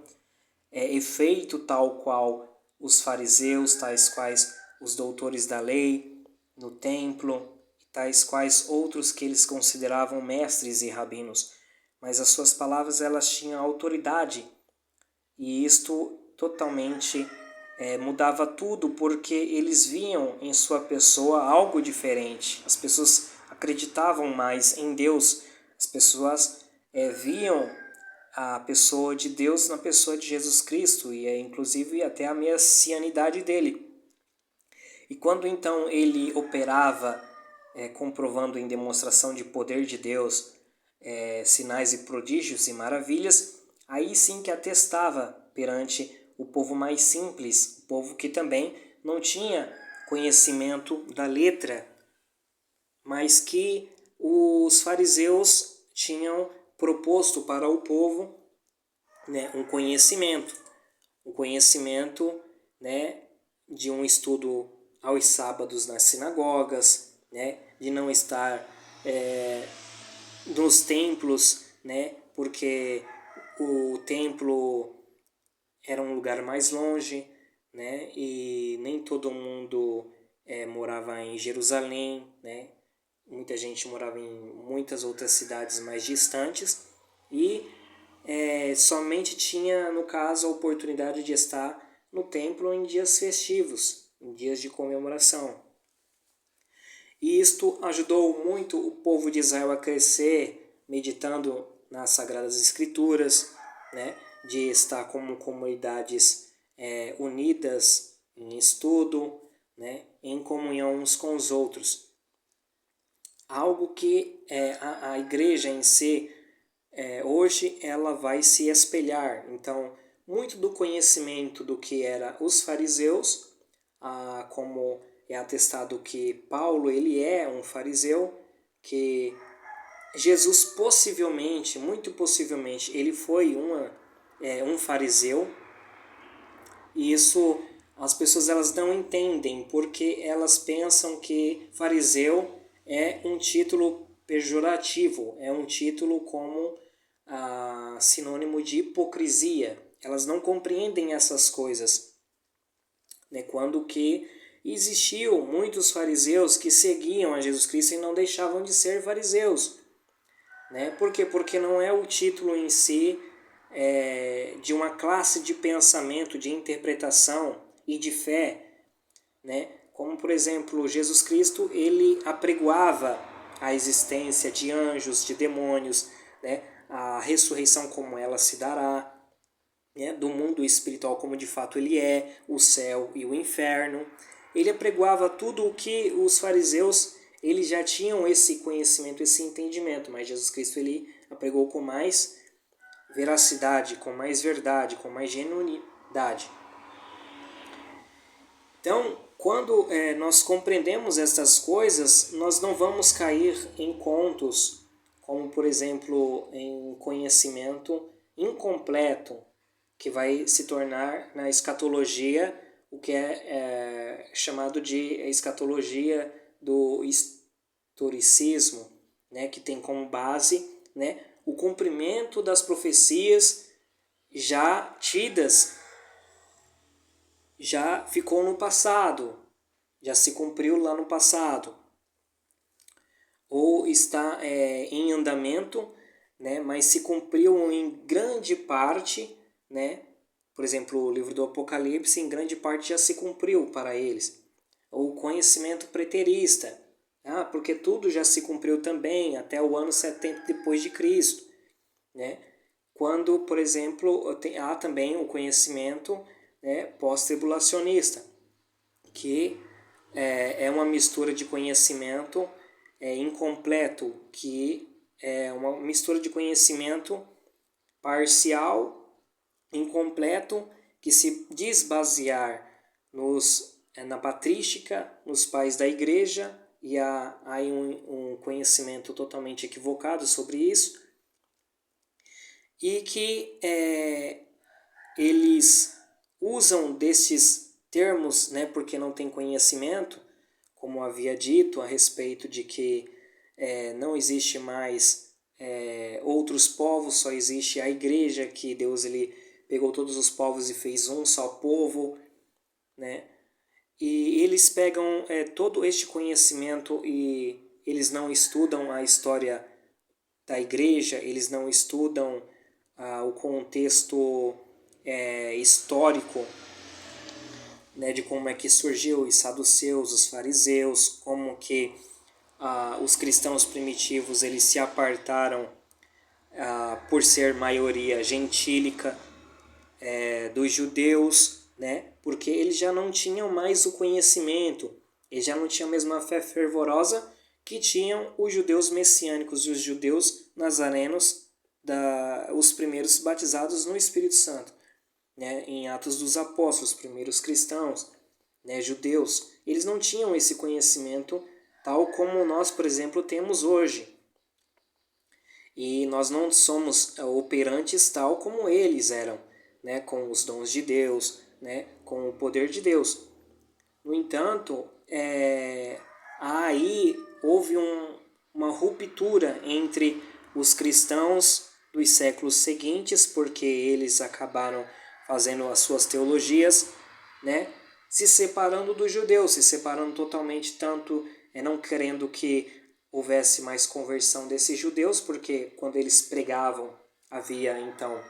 efeito tal qual os fariseus, tais quais os doutores da lei no templo, tais quais outros que eles consideravam mestres e rabinos. Mas as suas palavras elas tinham autoridade, e isto totalmente mudava tudo, porque eles viam em sua pessoa algo diferente. As pessoas acreditavam mais em Deus, as pessoas viam a pessoa de Deus na pessoa de Jesus Cristo, e inclusive até a messianidade dele. E quando então ele operava, comprovando em demonstração de poder de Deus, sinais e prodígios e maravilhas, aí sim que atestava perante o povo mais simples, o povo que também não tinha conhecimento da letra, mas que os fariseus tinham proposto para o povo, né, um conhecimento, né, de um estudo aos sábados nas sinagogas, né, de não estar nos templos, né, porque o templo era um lugar mais longe, né, e nem todo mundo morava em Jerusalém, né, muita gente morava em muitas outras cidades mais distantes, e somente tinha, no caso, a oportunidade de estar no templo em dias festivos, em dias de comemoração. E isto ajudou muito o povo de Israel a crescer, meditando nas Sagradas Escrituras, né, de estar como comunidades unidas em estudo, né, em comunhão uns com os outros. Algo que a igreja em si, hoje, ela vai se espelhar. Então, muito do conhecimento do que era os fariseus, como é atestado que Paulo ele é um fariseu, que Jesus possivelmente, muito possivelmente, ele foi um fariseu, e isso as pessoas elas não entendem, porque elas pensam que fariseu é um título pejorativo, é um título como sinônimo de hipocrisia. Elas não compreendem essas coisas, né? Quando que existiam muitos fariseus que seguiam a Jesus Cristo e não deixavam de ser fariseus, né? Por quê? Porque não é o título em si de uma classe de pensamento, de interpretação e de fé, né? Como, por exemplo, Jesus Cristo, ele apregoava a existência de anjos, de demônios, né? A ressurreição como ela se dará, né? Do mundo espiritual como de fato ele é, o céu e o inferno. Ele apregoava tudo o que os fariseus eles já tinham esse conhecimento, esse entendimento, mas Jesus Cristo ele apregou com mais veracidade, com mais verdade, com mais genuinidade. Então, quando nós compreendemos essas coisas, nós não vamos cair em contos, como por exemplo em conhecimento incompleto, que vai se tornar na escatologia o que é chamado de escatologia do historicismo, né, que tem como base, né, o cumprimento das profecias já tidas, já ficou no passado, já se cumpriu lá no passado, ou está em andamento, né, mas se cumpriu em grande parte, né? Por exemplo, o livro do Apocalipse, em grande parte já se cumpriu para eles. Ou conhecimento preterista, porque tudo já se cumpriu também até o ano 70 depois de Cristo, né? Quando, por exemplo, há também o conhecimento, né, pós-tribulacionista, que é uma mistura de conhecimento incompleto, que é uma mistura de conhecimento parcial, incompleto, que se diz basear na patrística, nos pais da igreja, e há um conhecimento totalmente equivocado sobre isso. e que eles usam desses termos, né, porque não tem conhecimento, como havia dito, a respeito de que não existe mais outros povos, só existe a igreja, que Deus ele pegou todos os povos e fez um só povo, né? E eles pegam todo este conhecimento e eles não estudam a história da igreja, eles não estudam o contexto histórico, né, de como é que surgiu os saduceus, os fariseus, como que os cristãos primitivos eles se apartaram por ser maioria gentílica dos judeus, né, porque eles já não tinham mais o conhecimento, eles já não tinham a mesma fé fervorosa que tinham os judeus messiânicos e os judeus nazarenos, os primeiros batizados no Espírito Santo, né, em Atos dos Apóstolos, os primeiros cristãos, né, judeus. Eles não tinham esse conhecimento tal como nós, por exemplo, temos hoje. E nós não somos operantes tal como eles eram, né, com os dons de Deus, né, com o poder de Deus. No entanto, aí houve uma ruptura entre os cristãos dos séculos seguintes, porque eles acabaram fazendo as suas teologias, né, se separando dos judeus, se separando totalmente, tanto não querendo que houvesse mais conversão desses judeus, porque quando eles pregavam havia então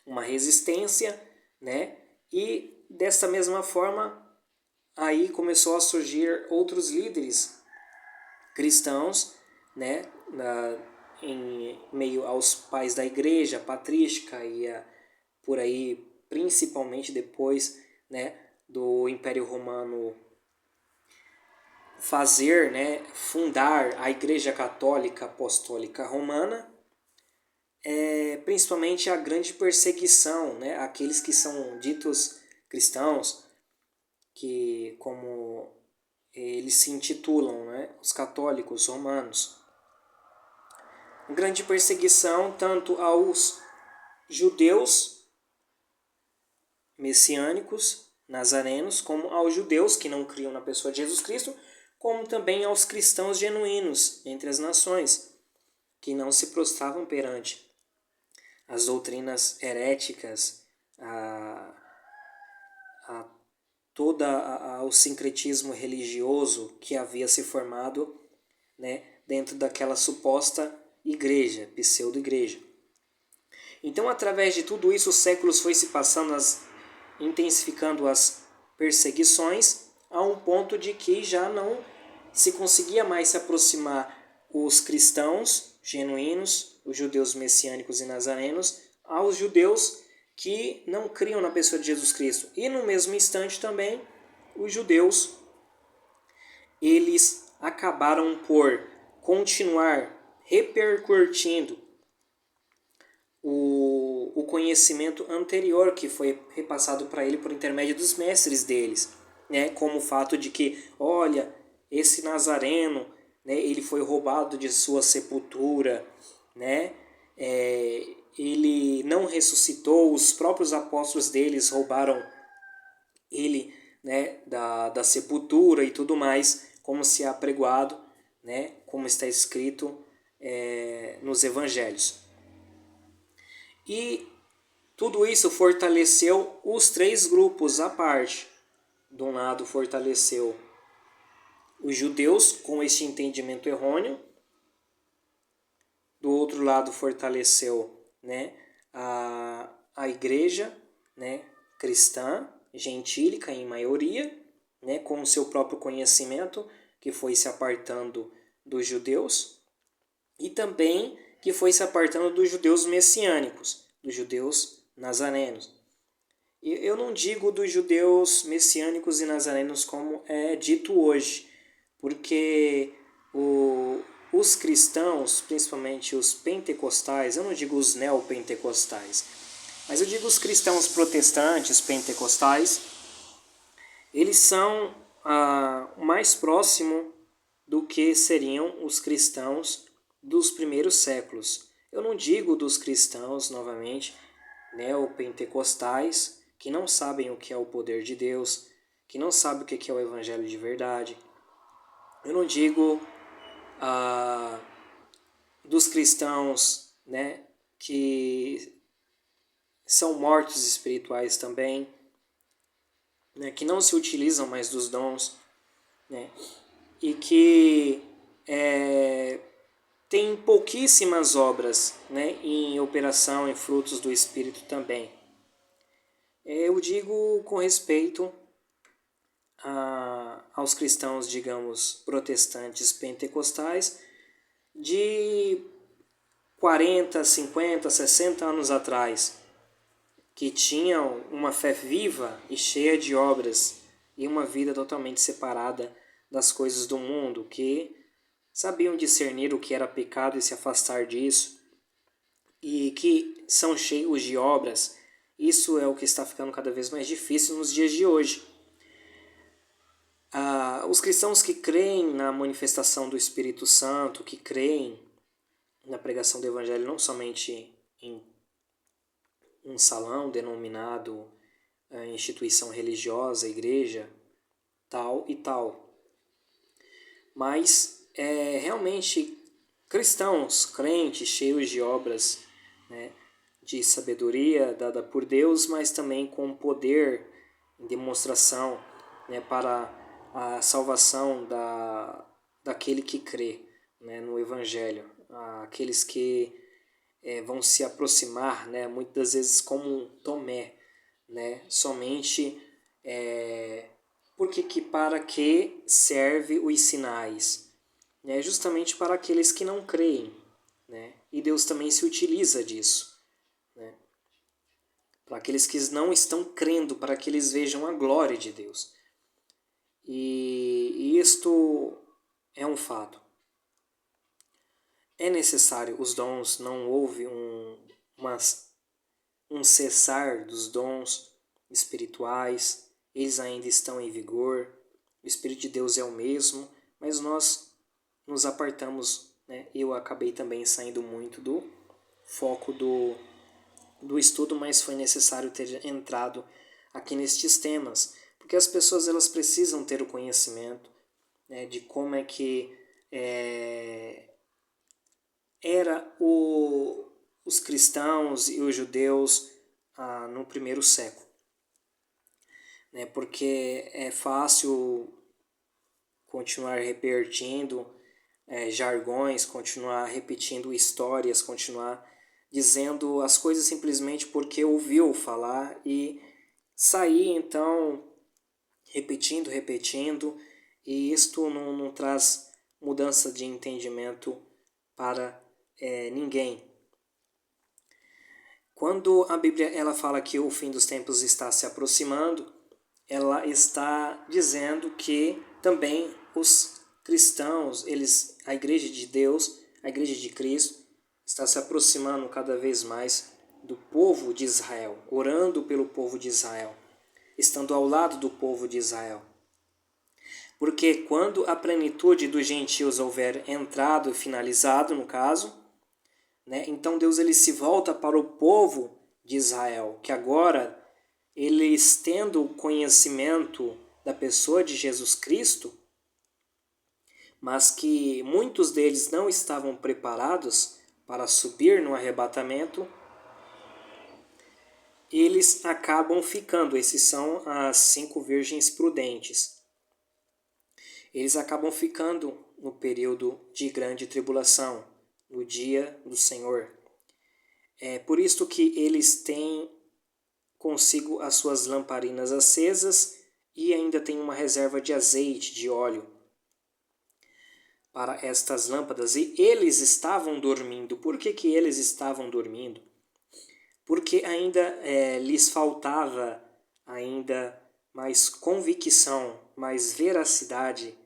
uma resistência, né? E dessa mesma forma aí começou a surgir outros líderes cristãos, né? Em meio aos pais da igreja patrística e por aí principalmente depois, né, do Império Romano fazer, né, fundar a Igreja Católica Apostólica Romana, principalmente a grande perseguição, né, aqueles que são ditos cristãos, que como eles se intitulam, né, os católicos romanos. Uma grande perseguição tanto aos judeus messiânicos, nazarenos, como aos judeus que não criam na pessoa de Jesus Cristo, como também aos cristãos genuínos entre as nações, que não se prostravam perante as doutrinas heréticas, a todo o sincretismo religioso que havia se formado, né, dentro daquela suposta igreja, pseudo-igreja. Então, através de tudo isso, os séculos foi se passando, intensificando as perseguições, a um ponto de que já não se conseguia mais se aproximar os cristãos genuínos, os judeus messiânicos e nazarenos, aos judeus que não criam na pessoa de Jesus Cristo. E no mesmo instante também, os judeus, eles acabaram por continuar repercutindo o conhecimento anterior que foi repassado para ele por intermédio dos mestres deles, né? Como o fato de que, olha, esse Nazareno, né, ele foi roubado de sua sepultura, né? Ele não ressuscitou, os próprios apóstolos deles roubaram ele, né, da sepultura e tudo mais, como se é apregoado, né, como está escrito nos evangelhos. E tudo isso fortaleceu os três grupos à parte. De um lado, fortaleceu os judeus com este entendimento errôneo. Do outro lado, fortaleceu, né, a igreja, né, cristã, gentílica em maioria, né, com o seu próprio conhecimento, que foi se apartando dos judeus. E também que foi se apartando dos judeus messiânicos, dos judeus nazarenos. Eu não digo dos judeus messiânicos e nazarenos como é dito hoje, porque os cristãos, principalmente os pentecostais, eu não digo os neopentecostais, mas eu digo os cristãos protestantes pentecostais, eles são mais próximo do que seriam os cristãos dos primeiros séculos. Eu não digo dos cristãos, novamente, neopentecostais, que não sabem o que é o poder de Deus, que não sabem o que é o evangelho de verdade. Eu não digo dos cristãos, que são mortos espirituais também, que não se utilizam mais dos dons, e que tem pouquíssimas obras em operação, em frutos do Espírito também. Eu digo com respeito aos cristãos, digamos, protestantes pentecostais, de 40, 50, 60 anos atrás, que tinham uma fé viva e cheia de obras e uma vida totalmente separada das coisas do mundo, que sabiam discernir o que era pecado e se afastar disso, e que são cheios de obras. Isso é o que está ficando cada vez mais difícil nos dias de hoje. Os cristãos que creem na manifestação do Espírito Santo, que creem na pregação do Evangelho não somente em um salão denominado instituição religiosa, igreja, tal e tal, mas realmente cristãos, crentes, cheios de obras, de sabedoria dada por Deus, mas também com poder em demonstração para a salvação daquele que crê no Evangelho, aqueles que vão se aproximar, muitas vezes como Tomé, somente porque para que serve os sinais? Justamente para aqueles que não creem, e Deus também se utiliza disso, para aqueles que não estão crendo, para que eles vejam a glória de Deus. E isto é um fato. É necessário os dons, não houve um cessar dos dons espirituais, eles ainda estão em vigor, o Espírito de Deus é o mesmo, mas nós nos apartamos, eu acabei também saindo muito do foco do estudo, mas foi necessário ter entrado aqui nestes temas, porque as pessoas elas precisam ter o conhecimento de como é que era os cristãos e os judeus no primeiro século. Porque é fácil continuar repetindo jargões, continuar repetindo histórias, continuar dizendo as coisas simplesmente porque ouviu falar e sair então repetindo, e isto não traz mudança de entendimento para ninguém. Quando a Bíblia ela fala que o fim dos tempos está se aproximando, ela está dizendo que também os cristãos, a Igreja de Deus, a Igreja de Cristo, está se aproximando cada vez mais do povo de Israel, orando pelo povo de Israel, estando ao lado do povo de Israel. Porque quando a plenitude dos gentios houver entrado e finalizado, no caso, então Deus ele se volta para o povo de Israel, que agora, eles tendo o conhecimento da pessoa de Jesus Cristo, mas que muitos deles não estavam preparados para subir no arrebatamento, eles acabam ficando. Esses são as 5 virgens prudentes. Eles acabam ficando no período de grande tribulação, no dia do Senhor. É por isto que eles têm consigo as suas lamparinas acesas e ainda tem uma reserva de azeite, de óleo para estas lâmpadas. E eles estavam dormindo. Por que eles estavam dormindo? Porque ainda lhes faltava ainda mais convicção, mais veracidade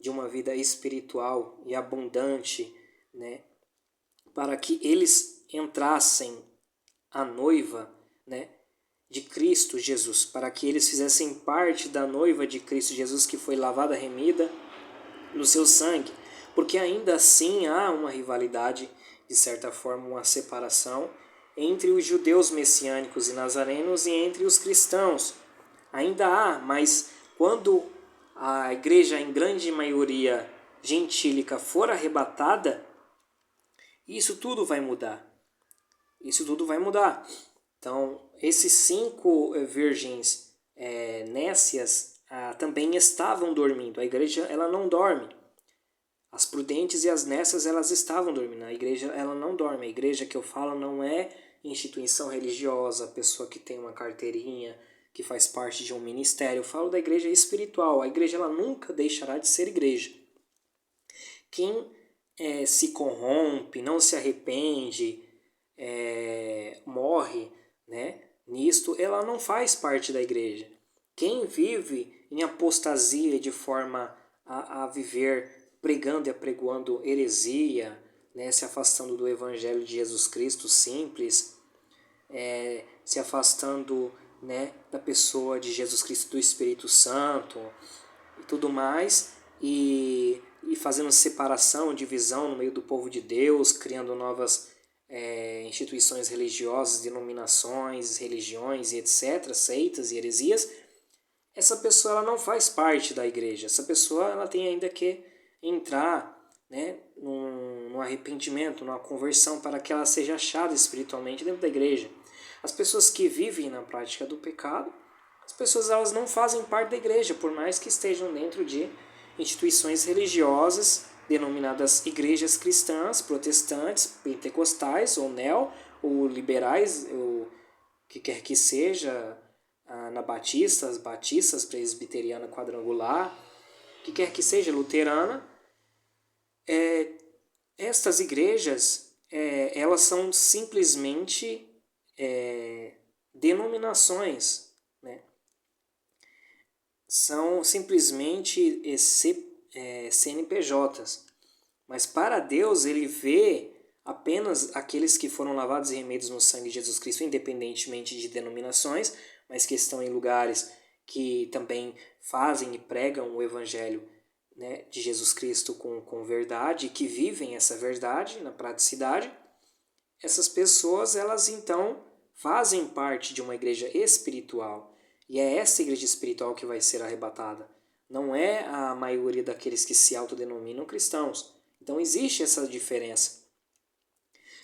de uma vida espiritual e abundante, para que eles entrassem à noiva de Cristo Jesus, para que eles fizessem parte da noiva de Cristo Jesus, que foi lavada, remida no seu sangue, porque ainda assim há uma rivalidade de de certa forma, uma separação entre os judeus messiânicos e nazarenos e entre os cristãos. Ainda há, mas quando a igreja, em grande maioria gentílica, for arrebatada, isso tudo vai mudar. Isso tudo vai mudar. Então, esses 5 virgens nécias também estavam dormindo. A igreja ela não dorme. As prudentes e as nécias elas estavam dormindo. A igreja ela não dorme. A igreja que eu falo não é instituição religiosa, pessoa que tem uma carteirinha, que faz parte de um ministério. Eu falo da igreja espiritual. A igreja ela nunca deixará de ser igreja. Quem se corrompe, não se arrepende, morre, né, nisto, ela não faz parte da igreja. Quem vive em apostasia de forma a viver pregando e apregoando heresia, né, se afastando do evangelho de Jesus Cristo simples, se afastando, né, da pessoa de Jesus Cristo, do Espírito Santo e tudo mais, e fazendo separação, divisão no meio do povo de Deus, criando novas instituições religiosas, denominações, religiões e etc., seitas e heresias, essa pessoa ela não faz parte da igreja. Essa pessoa ela tem ainda que entrar, né, num arrependimento, numa conversão, para que ela seja achada espiritualmente dentro da igreja. As pessoas que vivem na prática do pecado, as pessoas elas não fazem parte da igreja, por mais que estejam dentro de instituições religiosas, denominadas igrejas cristãs, protestantes, pentecostais, ou neo, ou liberais, ou que quer que seja, anabatistas, batistas, presbiteriana quadrangular, que quer que seja, luterana. Estas igrejas, elas são simplesmente denominações, né? São simplesmente CNPJs. Mas para Deus, ele vê apenas aqueles que foram lavados e remidos no sangue de Jesus Cristo, independentemente de denominações, mas que estão em lugares que também fazem e pregam o evangelho, né, de Jesus Cristo com verdade, que vivem essa verdade na praticidade. Essas pessoas, elas então fazem parte de uma igreja espiritual. E é essa igreja espiritual que vai ser arrebatada. Não é a maioria daqueles que se autodenominam cristãos. Então existe essa diferença.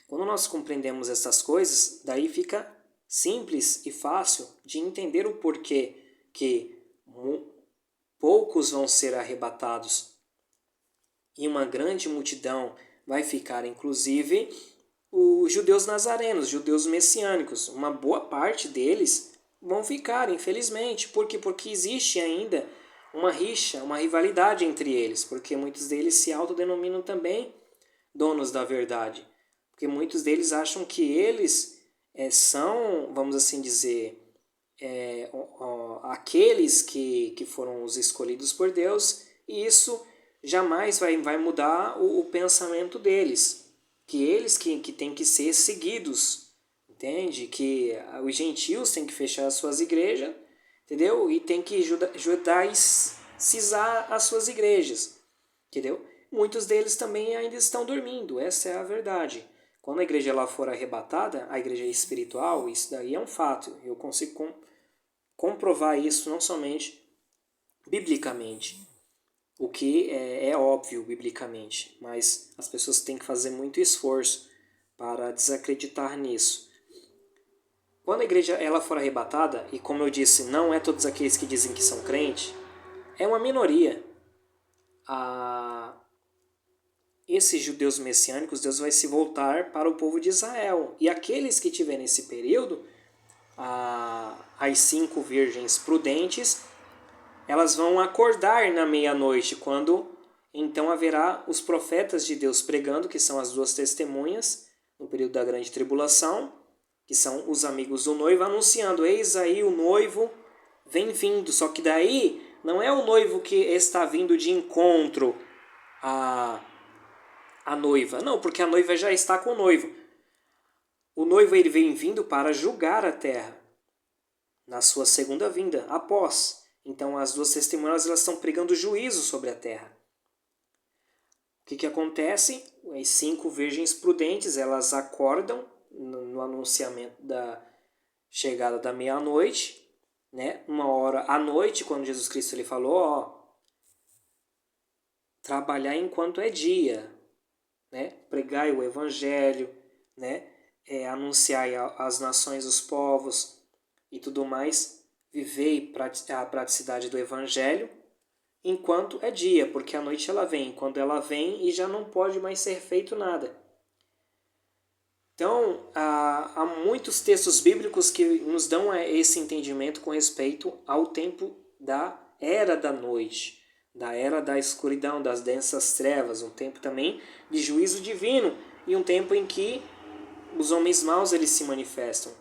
Quando nós compreendemos essas coisas, daí fica simples e fácil de entender o porquê que poucos vão ser arrebatados e uma grande multidão vai ficar, inclusive os judeus nazarenos, judeus messiânicos. Uma boa parte deles vão ficar, infelizmente. Por quê? Porque existe ainda uma rixa, uma rivalidade entre eles, porque muitos deles se autodenominam também donos da verdade. Porque muitos deles acham que eles são, vamos assim dizer, aqueles que foram os escolhidos por Deus, e isso jamais vai mudar o pensamento deles, que eles que têm que ser seguidos, entende? Que os gentios têm que fechar as suas igrejas, entendeu? E tem que judaicizar as suas igrejas, entendeu? Muitos deles também ainda estão dormindo, essa é a verdade. Quando a igreja lá for arrebatada, a igreja espiritual, isso daí é um fato. Eu consigo comprovar isso não somente biblicamente, o que é óbvio biblicamente, mas as pessoas têm que fazer muito esforço para desacreditar nisso. Quando a igreja ela for arrebatada, e como eu disse, não é todos aqueles que dizem que são crentes, é uma minoria. Esses judeus messiânicos, Deus vai se voltar para o povo de Israel. E aqueles que tiverem nesse período, as 5 virgens prudentes, elas vão acordar na meia-noite, quando então haverá os profetas de Deus pregando, que são as 2 testemunhas, no período da grande tribulação, que são os amigos do noivo, anunciando: eis aí o noivo vem vindo. Só que daí não é o noivo que está vindo de encontro a noiva. Não, porque a noiva já está com o noivo. O noivo ele vem vindo para julgar a terra na sua segunda vinda, após. Então as 2 testemunhas elas estão pregando juízo sobre a terra. O que acontece? As 5 virgens prudentes, elas acordam no anunciamento da chegada da meia-noite, né? Uma hora à noite, quando Jesus Cristo ele falou, ó, trabalhar enquanto é dia, né? Pregai o evangelho, né? Anunciai às nações, os povos e tudo mais, vivei a praticidade do evangelho enquanto é dia, porque a noite ela vem, quando ela vem e já não pode mais ser feito nada. Então, há muitos textos bíblicos que nos dão esse entendimento com respeito ao tempo da era da noite, da era da escuridão, das densas trevas, um tempo também de juízo divino e um tempo em que os homens maus eles se manifestam,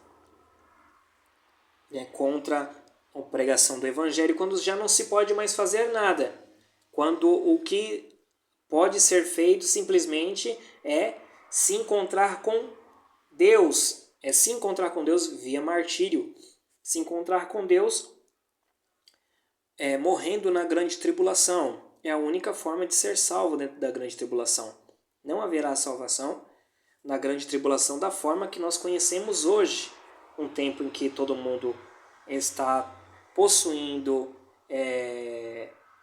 né, contra a pregação do evangelho, quando já não se pode mais fazer nada, quando o que pode ser feito simplesmente é se encontrar com Deus, se encontrar com Deus via martírio, se encontrar com Deus morrendo na grande tribulação. É a única forma de ser salvo dentro da grande tribulação. Não haverá salvação na grande tribulação da forma que nós conhecemos hoje, um tempo em que todo mundo está possuindo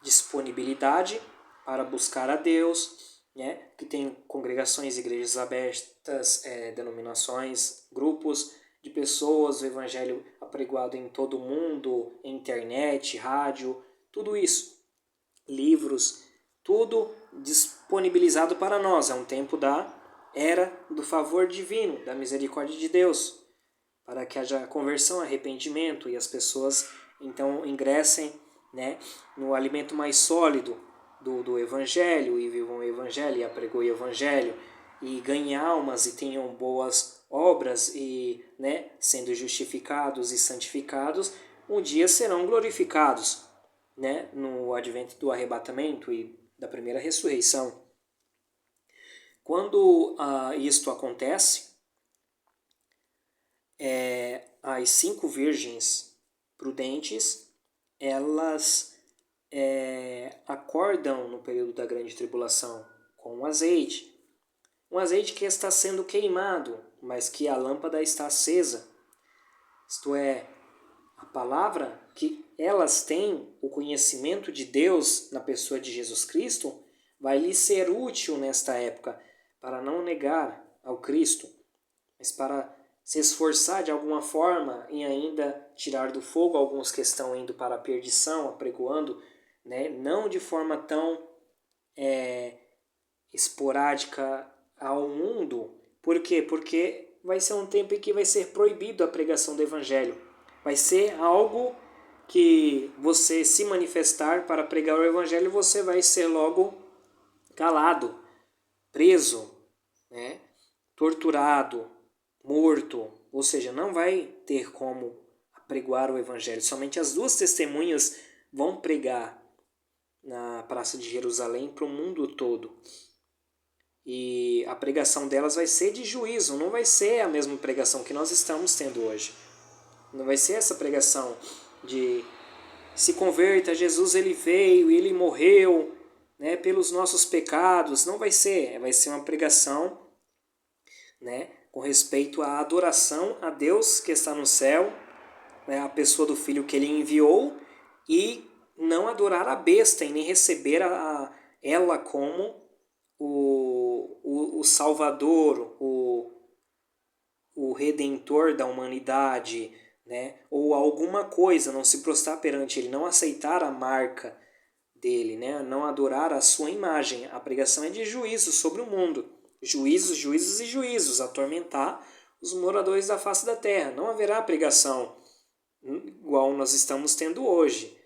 disponibilidade para buscar a Deus, né? Que tem congregações, igrejas abertas, denominações, grupos de pessoas, o evangelho apregoado em todo o mundo, internet, rádio, tudo isso, livros, tudo disponibilizado para nós. É um tempo da era do favor divino, da misericórdia de Deus, para que haja conversão, arrependimento e as pessoas então ingressem, né, no alimento mais sólido do Evangelho e vivam o Evangelho e apregoem o Evangelho e ganhem almas e tenham boas obras e, né, sendo justificados e santificados, um dia serão glorificados, né, no advento do arrebatamento e da primeira ressurreição. Quando isto acontece, as 5 virgens prudentes, elas acordam no período da grande tribulação com um azeite que está sendo queimado, mas que a lâmpada está acesa. Isto é, a palavra que elas têm, o conhecimento de Deus na pessoa de Jesus Cristo, vai lhes ser útil nesta época, para não negar ao Cristo, mas para se esforçar de alguma forma em ainda tirar do fogo alguns que estão indo para a perdição, apregoando, né, não de forma tão esporádica ao mundo. Por quê? Porque vai ser um tempo em que vai ser proibido a pregação do Evangelho. Vai ser algo que você se manifestar para pregar o Evangelho, você vai ser logo calado, preso, né, torturado, morto. Ou seja, não vai ter como pregar o Evangelho. Somente as 2 testemunhas vão pregar na Praça de Jerusalém para o mundo todo. E a pregação delas vai ser de juízo, não vai ser a mesma pregação que nós estamos tendo hoje. Não vai ser essa pregação de se converta, Jesus ele veio, ele morreu, né, pelos nossos pecados. Não vai ser uma pregação, né, com respeito à adoração a Deus que está no céu, né, a pessoa do Filho que ele enviou, e não adorar a besta e nem receber ela como o Salvador, o Redentor da humanidade, né? Ou alguma coisa, não se prostrar perante ele, não aceitar a marca dele, né? Não adorar a sua imagem. A pregação é de juízo sobre o mundo. Juízos, juízos e juízos, atormentar os moradores da face da terra. Não haverá pregação igual nós estamos tendo hoje.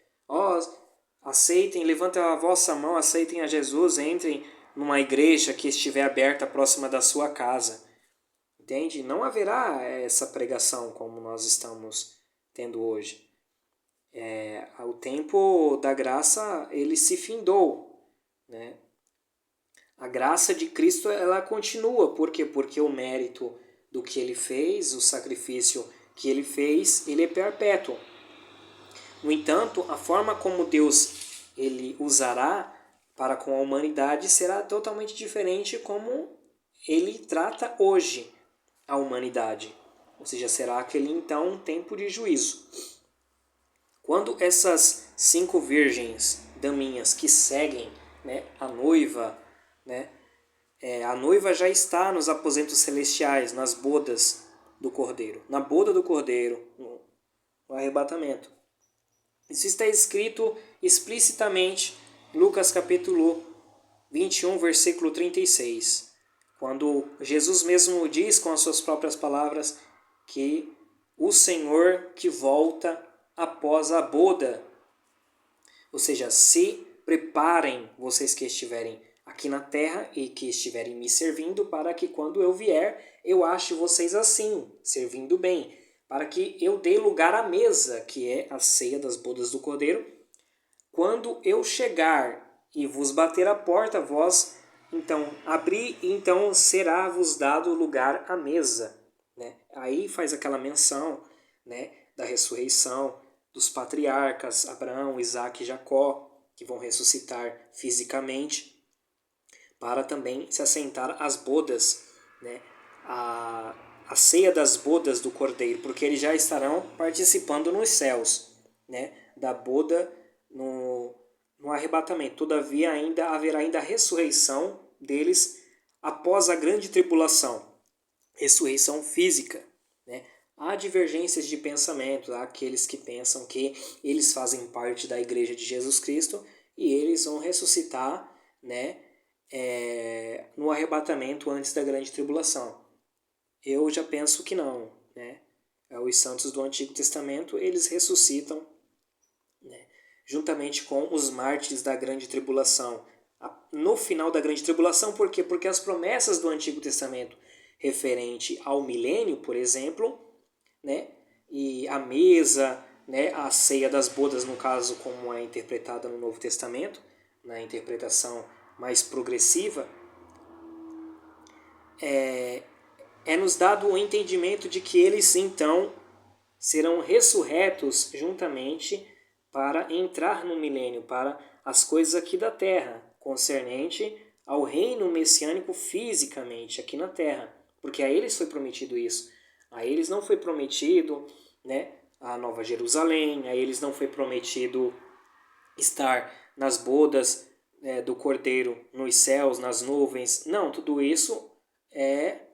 Aceitem, levantem a vossa mão, aceitem a Jesus, entrem numa igreja que estiver aberta próxima da sua casa. Entende? Não haverá essa pregação como nós estamos tendo hoje. O tempo da graça, ele se findou, né? A graça de Cristo, ela continua. Por quê? Porque o mérito do que ele fez, o sacrifício que ele fez, ele é perpétuo. No entanto, a forma como Deus ele usará para com a humanidade será totalmente diferente como ele trata hoje a humanidade. Ou seja, será aquele então um tempo de juízo. Quando essas 5 virgens daminhas que seguem, né, a noiva, né, a noiva já está nos aposentos celestiais, nas bodas do Cordeiro, na boda do Cordeiro, no arrebatamento. Isso está escrito explicitamente em Lucas capítulo 21, versículo 36, quando Jesus mesmo diz com as suas próprias palavras que o Senhor que volta após a boda. Ou seja, se preparem vocês que estiverem aqui na terra e que estiverem me servindo, para que quando eu vier, eu ache vocês assim, servindo bem, para que eu dê lugar à mesa, que é a ceia das bodas do Cordeiro. Quando eu chegar e vos bater a porta, vós então abri, então será-vos dado lugar à mesa. Né? Aí faz aquela menção, né, da ressurreição dos patriarcas, Abraão, Isaac e Jacó, que vão ressuscitar fisicamente, para também se assentar às bodas, né, a ceia das bodas do Cordeiro, porque eles já estarão participando nos céus, né, da boda no arrebatamento. Todavia haverá ainda a ressurreição deles após a grande tribulação, ressurreição física, né? Há divergências de pensamento, há aqueles que pensam que eles fazem parte da Igreja de Jesus Cristo e eles vão ressuscitar, né, no arrebatamento antes da grande tribulação. Eu já penso que não, né? Os santos do Antigo Testamento, eles ressuscitam, né, juntamente com os mártires da grande tribulação. No final da grande tribulação, por quê? Porque as promessas do Antigo Testamento referente ao milênio, por exemplo, né, e a mesa, né, a ceia das bodas, no caso, como é interpretada no Novo Testamento, na interpretação mais progressiva, é nos dado o entendimento de que eles, então, serão ressurretos juntamente para entrar no milênio, para as coisas aqui da terra, concernente ao reino messiânico fisicamente aqui na terra, porque a eles foi prometido isso. A eles não foi prometido, né, a Nova Jerusalém, a eles não foi prometido estar nas bodas do Cordeiro, nos céus, nas nuvens. Não, tudo isso é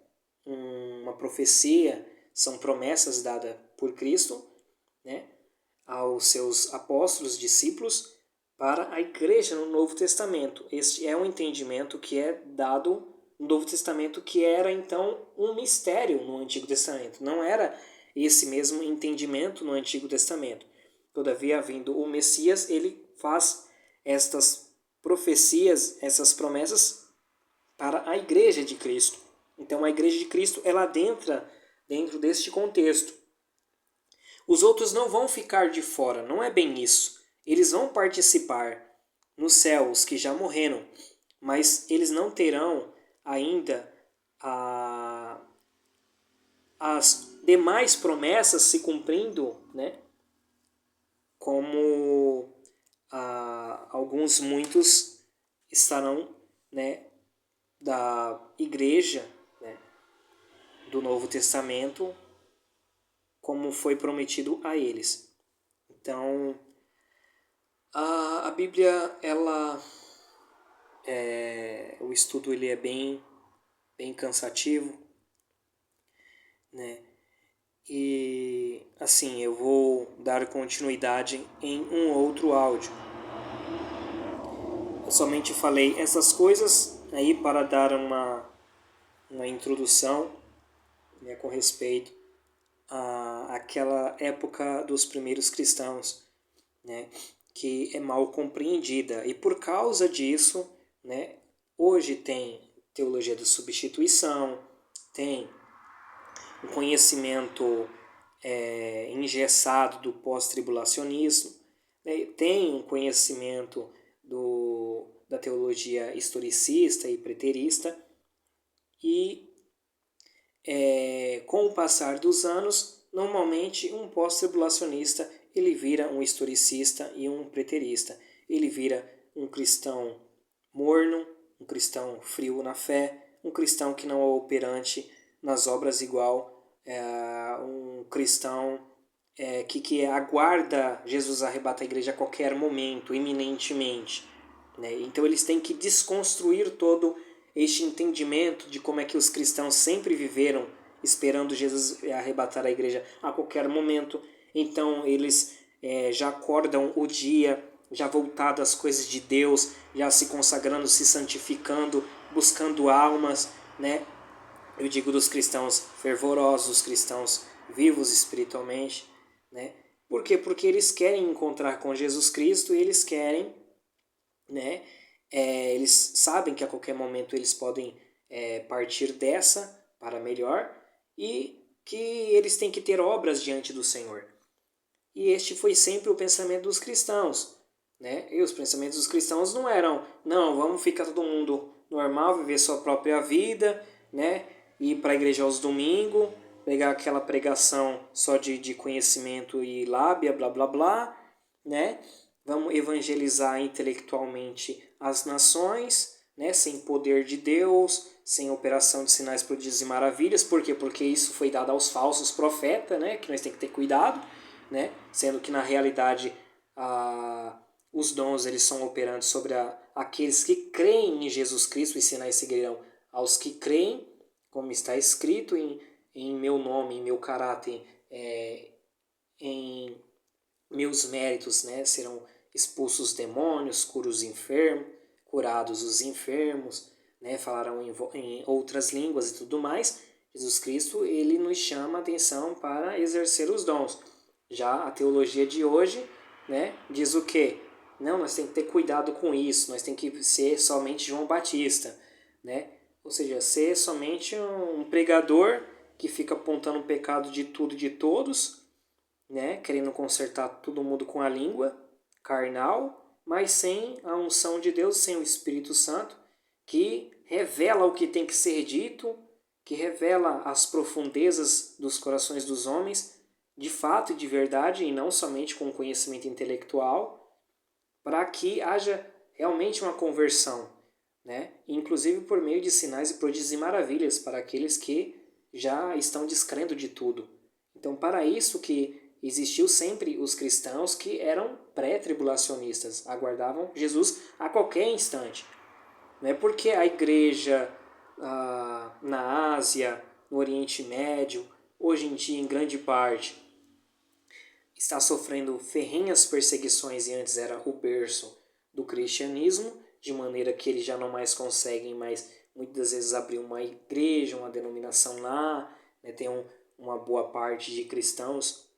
uma profecia, são promessas dadas por Cristo, né, aos seus apóstolos, discípulos, para a igreja no Novo Testamento. Este é um entendimento que é dado no Novo Testamento, que era então um mistério no Antigo Testamento. Não era esse mesmo entendimento no Antigo Testamento. Todavia, vindo o Messias, ele faz estas profecias, essas promessas para a igreja de Cristo. Então, a igreja de Cristo, ela adentra dentro deste contexto. Os outros não vão ficar de fora, não é bem isso. Eles vão participar no céu, os que já morreram, mas eles não terão ainda as demais promessas se cumprindo, né? Como muitos estarão, né, da igreja, né, do Novo Testamento, como foi prometido a eles. Então, a Bíblia, o estudo ele é bem cansativo, né? E assim, eu vou dar continuidade em um outro áudio. Eu somente falei essas coisas aí para dar uma introdução, né, com respeito àquela época dos primeiros cristãos, né, que é mal compreendida. E por causa disso, né, hoje tem teologia da substituição, tem o conhecimento engessado do pós-tribulacionismo, né, tem um conhecimento da teologia historicista e preterista, e com o passar dos anos, normalmente um pós-tribulacionista ele vira um historicista e um preterista. Ele vira um cristão morno, um cristão frio na fé, um cristão que não é operante nas obras igual um cristão que aguarda Jesus arrebatar a igreja a qualquer momento, iminentemente. Né? Então eles têm que desconstruir todo este entendimento de como é que os cristãos sempre viveram esperando Jesus arrebatar a igreja a qualquer momento. Então eles já acordam o dia, já voltado às coisas de Deus, já se consagrando, se santificando, buscando almas, né? Eu digo dos cristãos fervorosos, cristãos vivos espiritualmente, né? Por quê? Porque eles querem encontrar com Jesus Cristo e eles querem, né? Eles sabem que a qualquer momento eles podem partir dessa para melhor e que eles têm que ter obras diante do Senhor. E este foi sempre o pensamento dos cristãos, né? E os pensamentos dos cristãos não eram, não, vamos ficar todo mundo normal, viver sua própria vida, né? Ir para a igreja aos domingos, pegar aquela pregação só de conhecimento e lábia, blá blá blá, né? Vamos evangelizar intelectualmente as nações, né? Sem poder de Deus, sem operação de sinais, prodígios e maravilhas. Por quê? Porque isso foi dado aos falsos profetas, né? Que nós temos que ter cuidado, né? Sendo que na realidade os dons eles são operantes sobre aqueles que creem em Jesus Cristo, e sinais seguirão aos que creem, como está escrito em meu nome, em meu caráter, em meus méritos, né? Serão expulsos os demônios, curados os enfermos, né? Falarão em outras línguas e tudo mais. Jesus Cristo ele nos chama a atenção para exercer os dons. Já a teologia de hoje, né, diz o quê? Não, nós temos que ter cuidado com isso, nós temos que ser somente João Batista, né? Ou seja, ser somente um pregador que fica apontando o pecado de tudo e de todos, né, querendo consertar todo mundo com a língua carnal, mas sem a unção de Deus, sem o Espírito Santo, que revela o que tem que ser dito, que revela as profundezas dos corações dos homens, de fato e de verdade, e não somente com conhecimento intelectual, para que haja realmente uma conversão, né? Inclusive por meio de sinais e prodígios e maravilhas para aqueles que já estão descrendo de tudo. Então, para isso que existiu sempre os cristãos que eram pré-tribulacionistas, aguardavam Jesus a qualquer instante. Não é porque a igreja na Ásia, no Oriente Médio, hoje em dia em grande parte, está sofrendo ferrenhas perseguições e antes era o berço do cristianismo, de maneira que eles já não mais conseguem mais, muitas vezes, abrir uma igreja, uma denominação lá, né? Tem uma boa parte de cristãos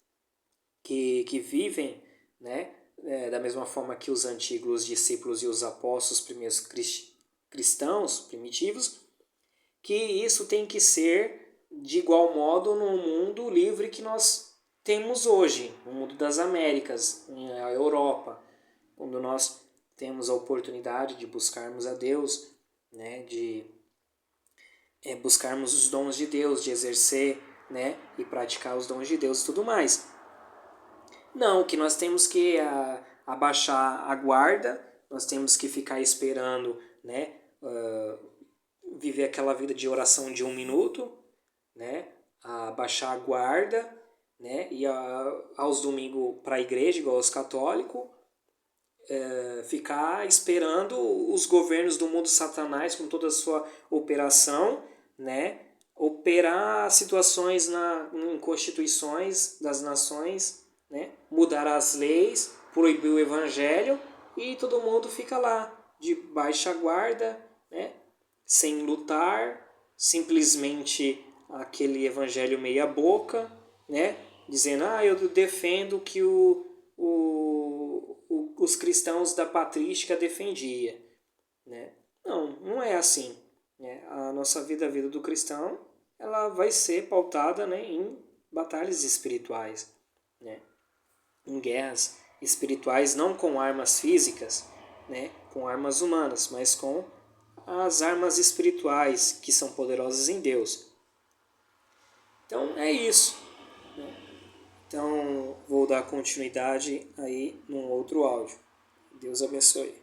que vivem, né, da mesma forma que os antigos discípulos e os apóstolos, primeiros cristãos primitivos, que isso tem que ser de igual modo no mundo livre que nós temos hoje, no mundo das Américas, na Europa, quando nós temos a oportunidade de buscarmos a Deus, né, de buscarmos os dons de Deus, de exercer, né, e praticar os dons de Deus e tudo mais. Não, que nós temos que abaixar a guarda, nós temos que ficar esperando, né, viver aquela vida de oração de 1 minuto, né, abaixar a guarda, né, e aos domingos para a igreja, igual aos católicos, ficar esperando os governos do mundo satanás com toda a sua operação, né, operar situações em constituições das nações, né, mudar as leis, proibir o evangelho e todo mundo fica lá de baixa guarda, né, sem lutar, simplesmente aquele evangelho meia boca, né, dizendo, eu defendo que os cristãos da patrística defendia, né? Não é assim, né? A nossa vida, a vida do cristão, ela vai ser pautada, né, em batalhas espirituais, né? Em guerras espirituais, não com armas físicas, né, com armas humanas, mas com as armas espirituais que são poderosas em Deus. Então é isso, né? Então vou dar continuidade aí num outro áudio. Deus abençoe.